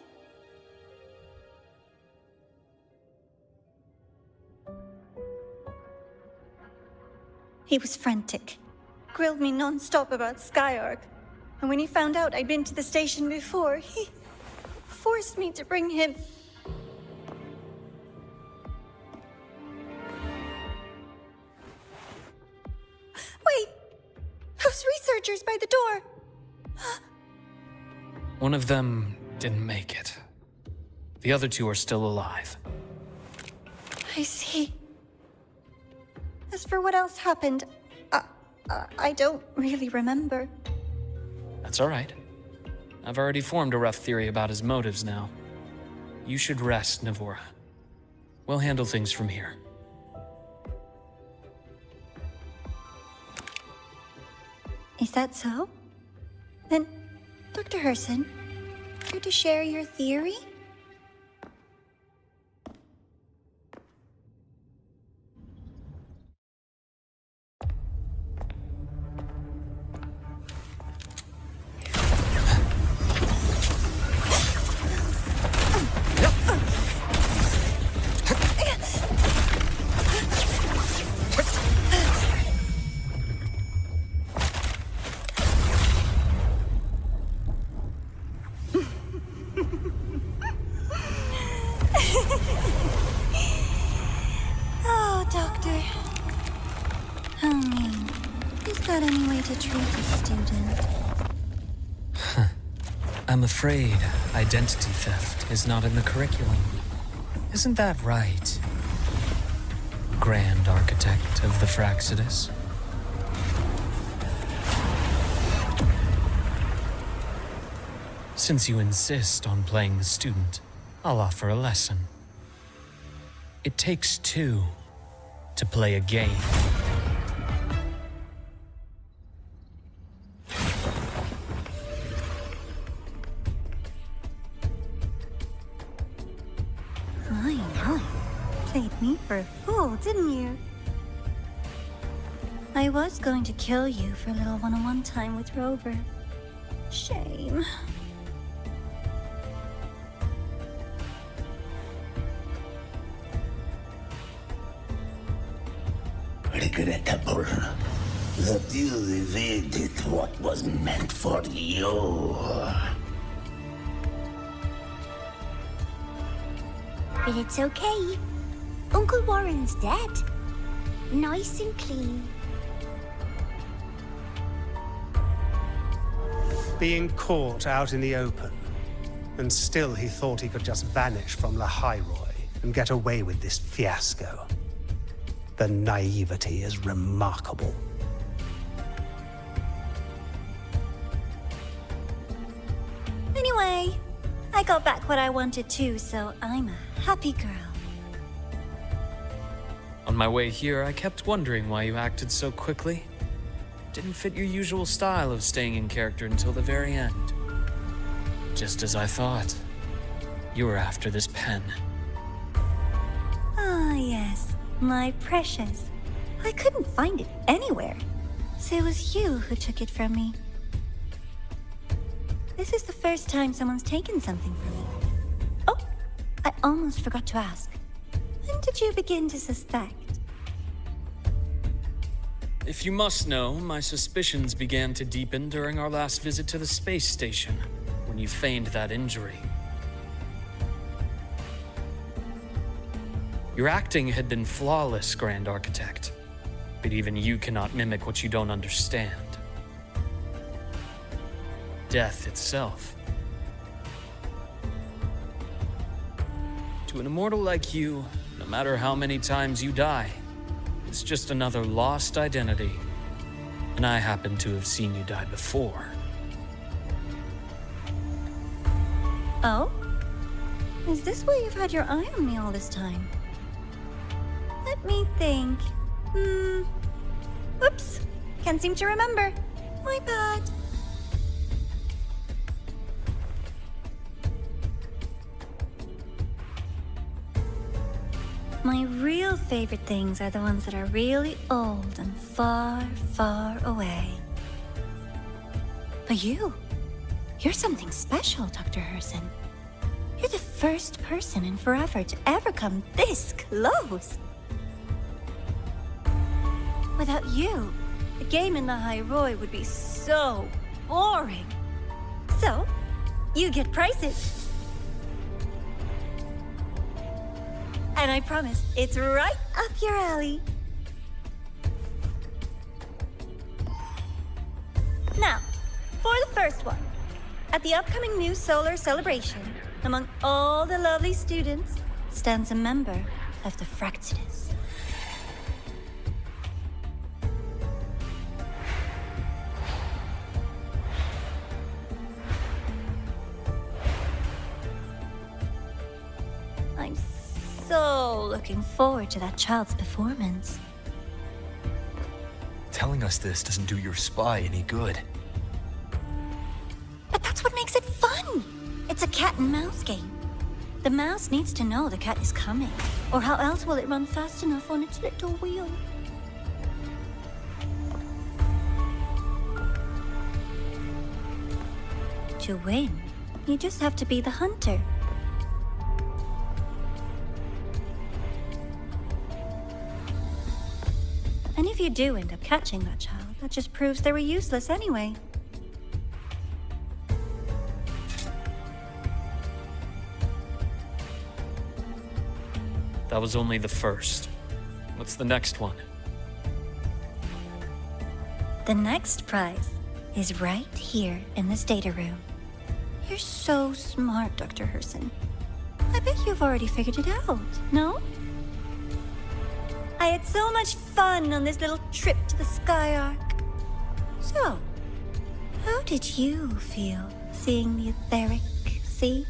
[SPEAKER 4] He was frantic, grilled me non-stop about Skyark, and when he found out I'd been to the station before, he forced me to bring him. Wait! Those researchers by the door!
[SPEAKER 5] One of them didn't make it. The other two are still alive.
[SPEAKER 4] I see. As for what else happened, I don't really remember.
[SPEAKER 5] That's all right. I've already formed a rough theory about his motives now. You should rest, Navora. We'll handle things from here.
[SPEAKER 4] Is that so? Then, Dr. Herson, care to share your theory? Oh, Doctor. How mean. Is that any way to treat a student?
[SPEAKER 5] I'm afraid identity theft is not in the curriculum. Isn't that right, Grand Architect of the Fraxidus? Since you insist on playing the student, I'll offer a lesson. It takes two to play a game.
[SPEAKER 4] My. Played me for a fool, didn't you? I was going to kill you for a little one-on-one time with Rover. Shame.
[SPEAKER 11] Regrettable that you evaded what was meant for you.
[SPEAKER 9] But it's okay. Uncle Warren's dead. Nice and clean.
[SPEAKER 7] Being caught out in the open, and still he thought he could just vanish from La Highroy and get away with this fiasco. The naivety is remarkable.
[SPEAKER 4] Anyway, I got back what I wanted too, so I'm a happy girl.
[SPEAKER 5] On my way here, I kept wondering why you acted so quickly. Didn't fit your usual style of staying in character until the very end. Just as I thought. You were after this pen.
[SPEAKER 4] Ah, yes. My precious. I couldn't find it anywhere. So it was you who took it from me. This is the first time someone's taken something from me. Oh, I almost forgot to ask. When did you begin to suspect?
[SPEAKER 5] If you must know, my suspicions began to deepen during our last visit to the space station, when you feigned that injury. Your acting had been flawless, Grand Architect, but even you cannot mimic what you don't understand. Death itself. To an immortal like you, no matter how many times you die, it's just another lost identity. And I happen to have seen you die before.
[SPEAKER 4] Oh? Is this why you've had your eye on me all this time? Let me think. Oops. Can't seem to remember. My bad. My real favorite things are the ones that are really old and far, far away. But you're something special, Dr. Herson. You're the first person in forever to ever come this close. Without you, the game in the High Roy would be so boring. So, you get prizes. And I promise, it's right up your alley. Now, for the first one. At the upcoming new solar celebration, among all the lovely students, stands a member of the Fractidus. I'm so looking forward to that child's performance.
[SPEAKER 3] Telling us this doesn't do your spy any good.
[SPEAKER 4] But that's what makes it fun! It's a cat and mouse game. The mouse needs to know the cat is coming, or how else will it run fast enough on its little wheel? To win, you just have to be the hunter. And if you do end up catching that child, that just proves they were useless anyway.
[SPEAKER 5] That was only the first. What's the next one?
[SPEAKER 4] The next prize is right here in this data room. You're so smart, Dr. Herson. I bet you've already figured it out, no? I had so much fun on this little trip to the Sky Arc. So, how did you feel seeing the etheric sea?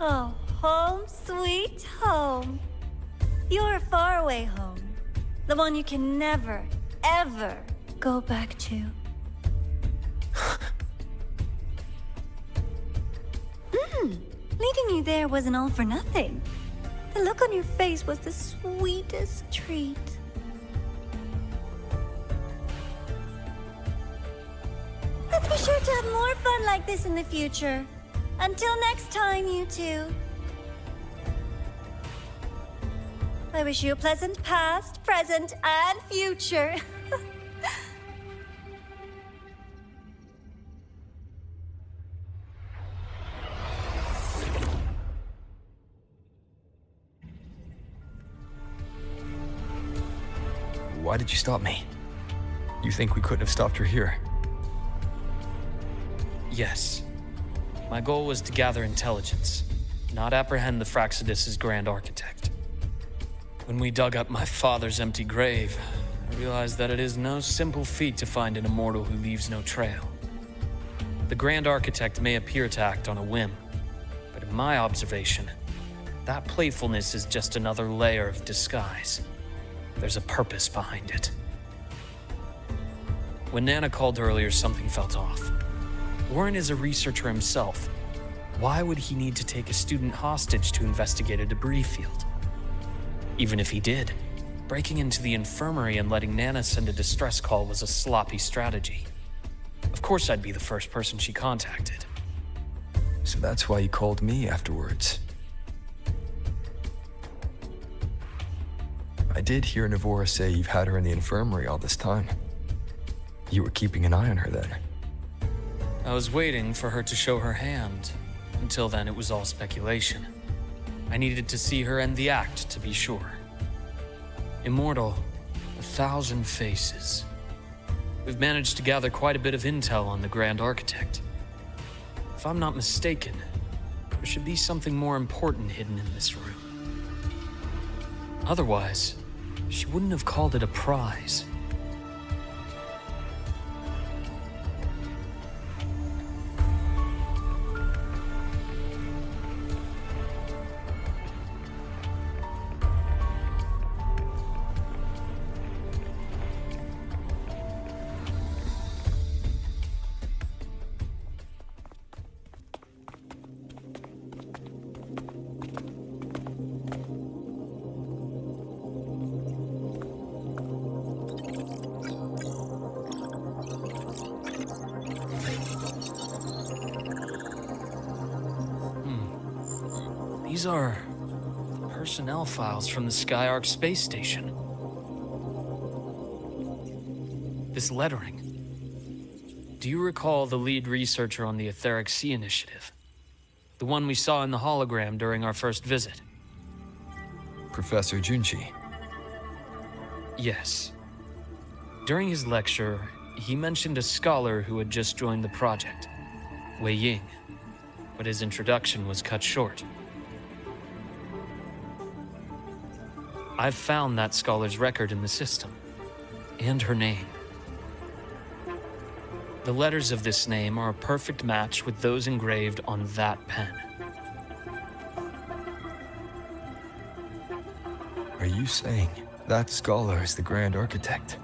[SPEAKER 4] Oh, home sweet home. Your faraway home. The one you can never, ever go back to. Leading you there wasn't all for nothing. The look on your face was the sweetest treat. Let's be sure to have more fun like this in the future. Until next time, you two. I wish you a pleasant past, present, and future.
[SPEAKER 3] Why did you stop me? You think we couldn't have stopped her here?
[SPEAKER 5] Yes. My goal was to gather intelligence, not apprehend the Fractidus' grand architect. When we dug up my father's empty grave, I realized that it is no simple feat to find an immortal who leaves no trail. The grand architect may appear to act on a whim, but in my observation, that playfulness is just another layer of disguise. There's a purpose behind it. When Nana called earlier, something felt off. Warren is a researcher himself. Why would he need to take a student hostage to investigate a debris field? Even if he did, breaking into the infirmary and letting Nana send a distress call was a sloppy strategy. Of course I'd be the first person she contacted.
[SPEAKER 3] So that's why you called me afterwards. I did hear Navora say you've had her in the infirmary all this time. You were keeping an eye on her then.
[SPEAKER 5] I was waiting for her to show her hand. Until then, it was all speculation. I needed to see her end the act to be sure. Immortal, 1,000 faces. We've managed to gather quite a bit of intel on the Grand Architect. If I'm not mistaken, there should be something more important hidden in this room. Otherwise, she wouldn't have called it a prize. These are personnel files from the Skyark space station. This lettering. Do you recall the lead researcher on the Etheric Sea Initiative? The one we saw in the hologram during our first visit?
[SPEAKER 3] Professor Junchi.
[SPEAKER 5] Yes. During his lecture, he mentioned a scholar who had just joined the project, Wei Ying, but his introduction was cut short. I've found that scholar's record in the system, and her name. The letters of this name are a perfect match with those engraved on that pen.
[SPEAKER 3] Are you saying that scholar is the Grand Architect?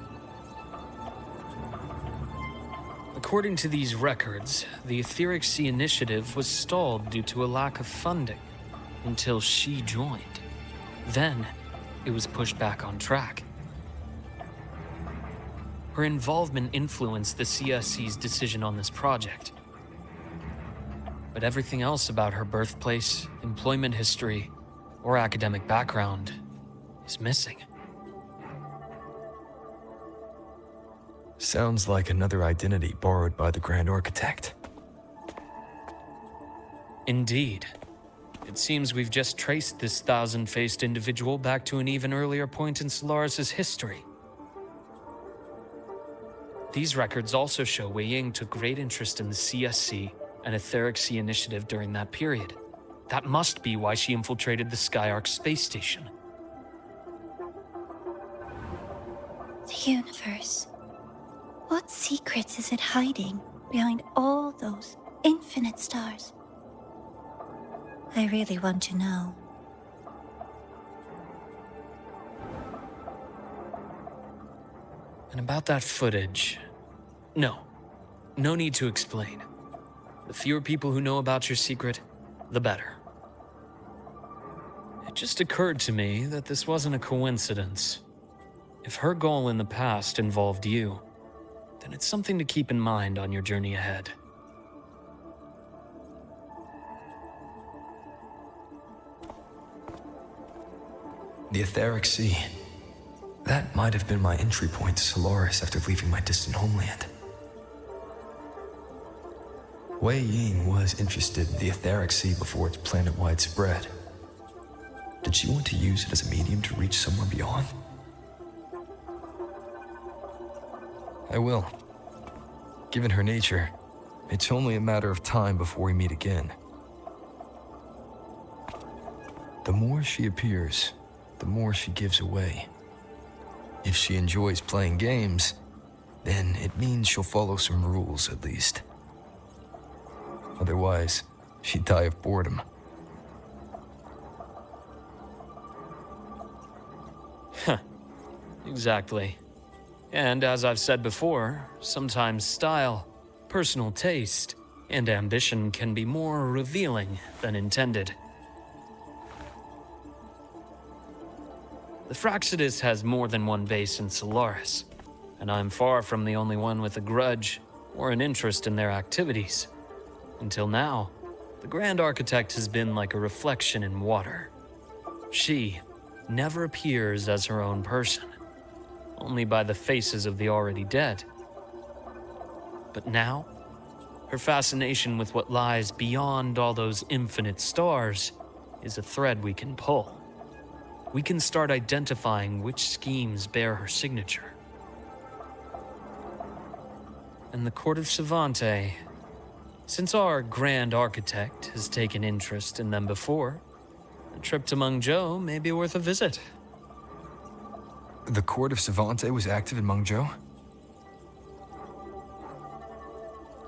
[SPEAKER 5] According to these records, the Etheric Sea Initiative was stalled due to a lack of funding until she joined. Then, it was pushed back on track. Her involvement influenced the CSC's decision on this project. But everything else about her birthplace, employment history, or academic background is missing.
[SPEAKER 3] Sounds like another identity borrowed by the Grand Architect.
[SPEAKER 5] Indeed. It seems we've just traced this thousand-faced individual back to an even earlier point in Solaris' history. These records also show Wei Ying took great interest in the CSC and Etheric Sea Initiative during that period. That must be why she infiltrated the Skyark space station.
[SPEAKER 4] The universe. What secrets is it hiding behind all those infinite stars? I really want to know.
[SPEAKER 5] And about that footage... No need to explain. The fewer people who know about your secret, the better. It just occurred to me that this wasn't a coincidence. If her goal in the past involved you, then it's something to keep in mind on your journey ahead.
[SPEAKER 3] The Etheric Sea. That might have been my entry point to Solaris after leaving my distant homeland. Wei Ying was interested in the Etheric Sea before its planet-wide spread. Did she want to use it as a medium to reach somewhere beyond? I will. Given her nature, it's only a matter of time before we meet again. The more she appears, the more she gives away. If she enjoys playing games, then it means she'll follow some rules at least. Otherwise, she'd die of boredom.
[SPEAKER 5] Exactly. And as I've said before, sometimes style, personal taste, and ambition can be more revealing than intended. The Fraxidus has more than one base in Solaris, and I'm far from the only one with a grudge or an interest in their activities. Until now, the Grand Architect has been like a reflection in water. She never appears as her own person, only by the faces of the already dead. But now, her fascination with what lies beyond all those infinite stars is a thread we can pull. We can start identifying which schemes bear her signature. And the Court of Savante, since our Grand Architect has taken interest in them before, a trip to Mengzhou may be worth a visit.
[SPEAKER 3] The Court of Savante was active in Mengzhou?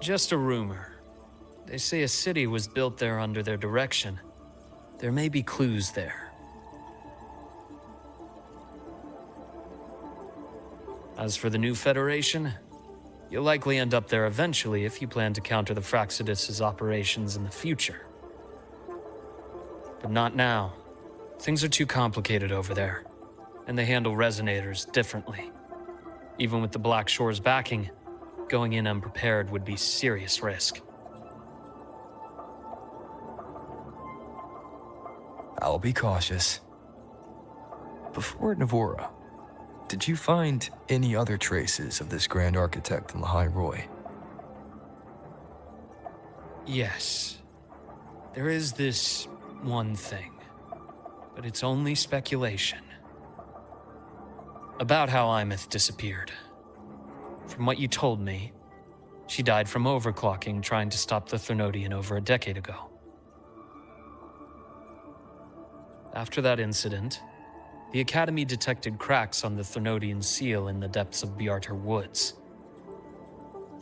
[SPEAKER 5] Just a rumor. They say a city was built there under their direction. There may be clues there. As for the new Federation, you'll likely end up there eventually if you plan to counter the Fraxidus' operations in the future. But not now. Things are too complicated over there, and they handle resonators differently. Even with the Black Shore's backing, going in unprepared would be serious risk.
[SPEAKER 3] I'll be cautious. Before Navora, did you find any other traces of this Grand Architect in the High Roy?
[SPEAKER 5] Yes. There is this one thing, but it's only speculation. About how Imeth disappeared. From what you told me, she died from overclocking trying to stop the Thernodian over a decade ago. After that incident, the Academy detected cracks on the Thernodian seal in the depths of Biarter Woods.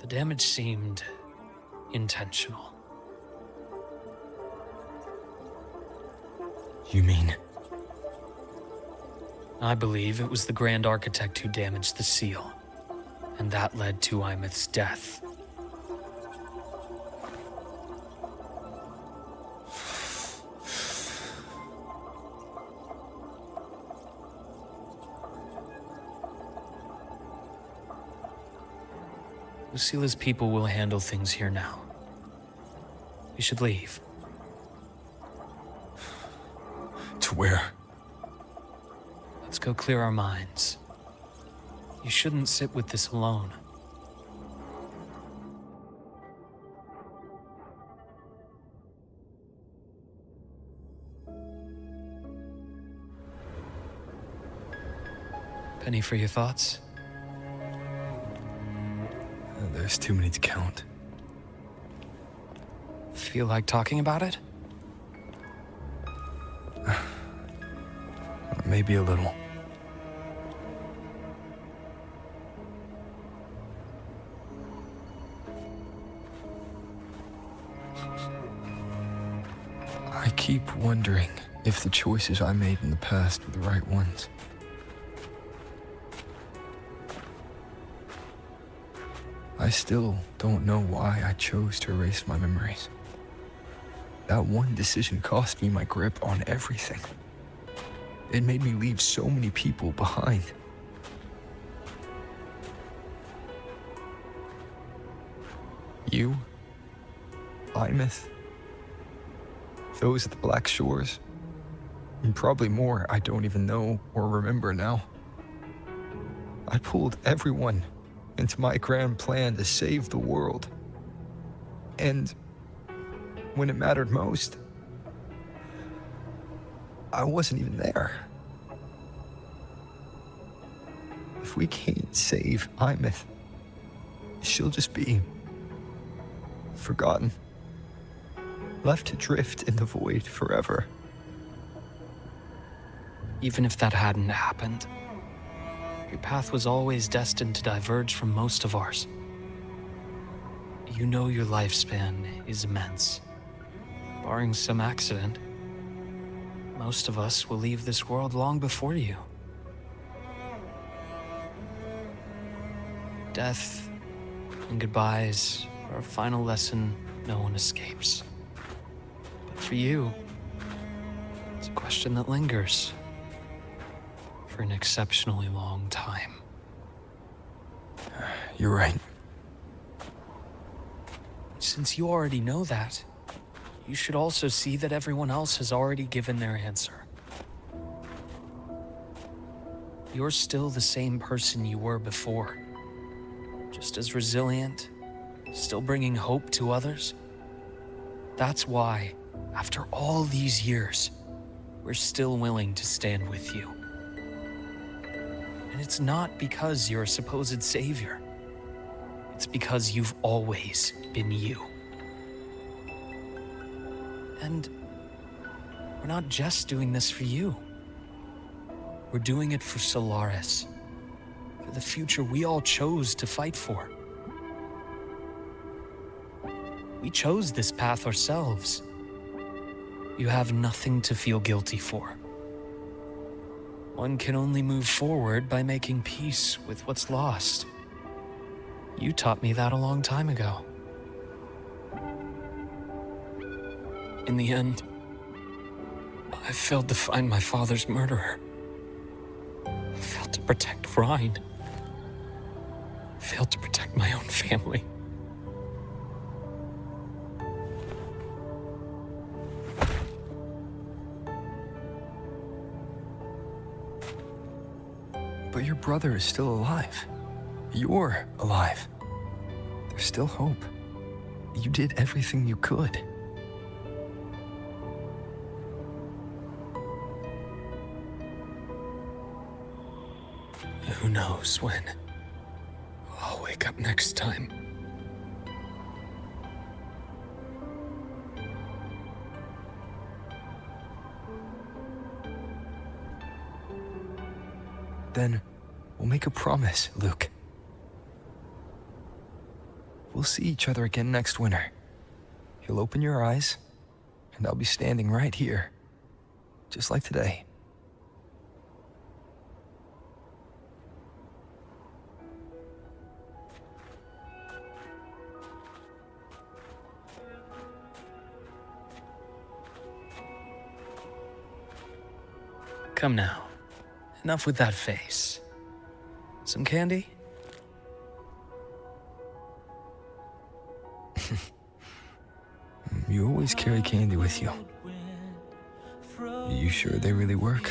[SPEAKER 5] The damage seemed intentional.
[SPEAKER 3] You mean?
[SPEAKER 5] I believe it was the Grand Architect who damaged the seal, and that led to Imeth's death. Lucila's people will handle things here now. We should leave.
[SPEAKER 3] To where?
[SPEAKER 5] Let's go clear our minds. You shouldn't sit with this alone. Penny for your thoughts?
[SPEAKER 3] There's too many to count.
[SPEAKER 5] Feel like talking about it?
[SPEAKER 3] Maybe a little. I keep wondering if the choices I made in the past were the right ones. I still don't know why I chose to erase my memories. That one decision cost me my grip on everything. It made me leave so many people behind. You, Imeth, those at the Black Shores, and probably more I don't even know or remember now. I pulled everyone into my grand plan to save the world. And when it mattered most, I wasn't even there. If we can't save Imeth, she'll just be forgotten, left to drift in the void forever.
[SPEAKER 5] Even if that hadn't happened, your path was always destined to diverge from most of ours. You know your lifespan is immense. Barring some accident, most of us will leave this world long before you. Death and goodbyes are a final lesson no one escapes. But for you, it's a question that lingers for an exceptionally long time.
[SPEAKER 3] You're right.
[SPEAKER 5] Since you already know that, you should also see that everyone else has already given their answer. You're still the same person you were before. Just as resilient, still bringing hope to others. That's why, after all these years, we're still willing to stand with you. And it's not because you're a supposed savior. It's because you've always been you. And we're not just doing this for you. We're doing it for Solaris, for the future we all chose to fight for. We chose this path ourselves. You have nothing to feel guilty for. One can only move forward by making peace with what's lost. You taught me that a long time ago. In the end, I failed to find my father's murderer. I failed to protect Rhine. I failed to protect my own family.
[SPEAKER 3] brother is still alive. You're alive. There's still hope. You did everything you could.
[SPEAKER 5] Who knows when I'll wake up next time.
[SPEAKER 3] Then we'll make a promise, Luke. We'll see each other again next winter. You'll open your eyes, and I'll be standing right here, just like today.
[SPEAKER 5] Come now. Enough with that face. Some candy?
[SPEAKER 3] You always carry candy with you. You sure they really work?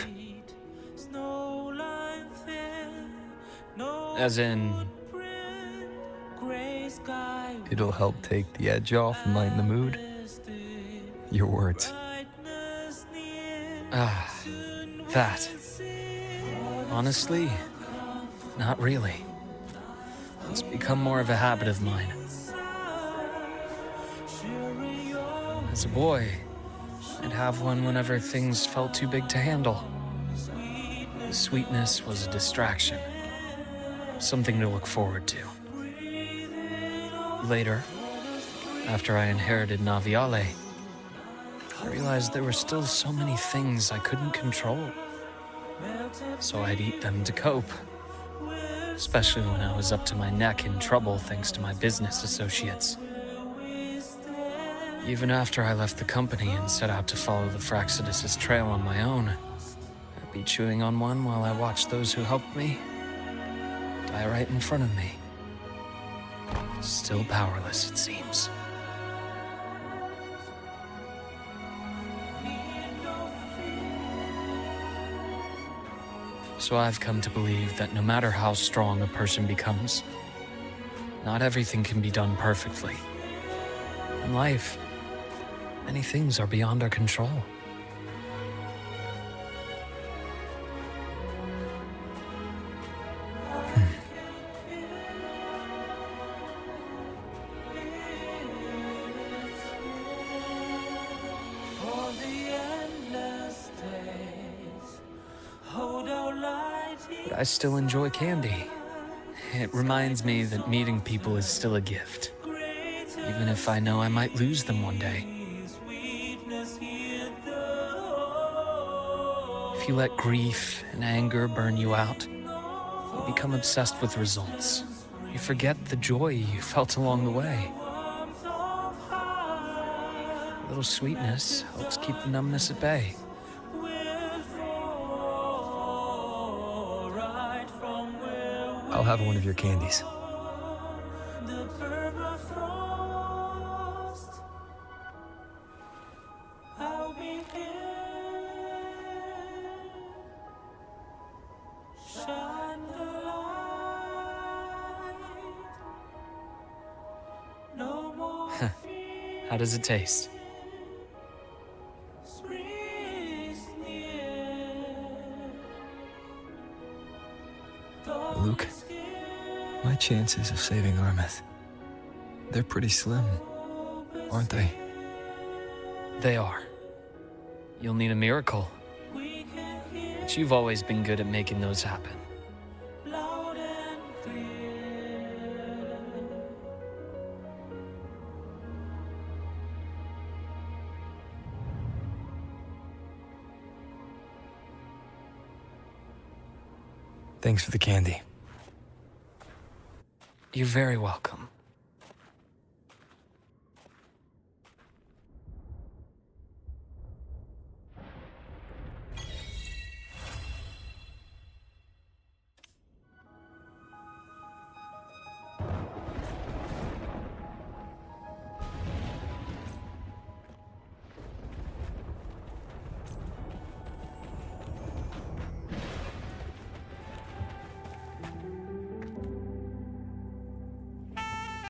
[SPEAKER 5] As in,
[SPEAKER 3] It'll help take the edge off and lighten the mood? Your words.
[SPEAKER 5] that. Honestly, not really. It's become more of a habit of mine. As a boy, I'd have one whenever things felt too big to handle. The sweetness was a distraction, something to look forward to. Later, after I inherited Naviale, I realized there were still so many things I couldn't control. So I'd eat them to cope, especially when I was up to my neck in trouble thanks to my business associates. Even after I left the company and set out to follow the Fraxidus' trail on my own, I'd be chewing on one while I watched those who helped me die right in front of me. Still powerless, it seems. So I've come to believe that no matter how strong a person becomes, not everything can be done perfectly. In life, many things are beyond our control. But I still enjoy candy. It reminds me that meeting people is still a gift, even if I know I might lose them one day. If you let grief and anger burn you out, you become obsessed with results. You forget the joy you felt along the way. A little sweetness helps keep the numbness at bay.
[SPEAKER 3] I'll have one of your candies.
[SPEAKER 5] How does it taste?
[SPEAKER 3] Luke, my chances of saving Armeth, they're pretty slim, aren't they?
[SPEAKER 5] They are. You'll need a miracle. But you've always been good at making those happen.
[SPEAKER 3] Thanks for the candy.
[SPEAKER 5] You're very welcome.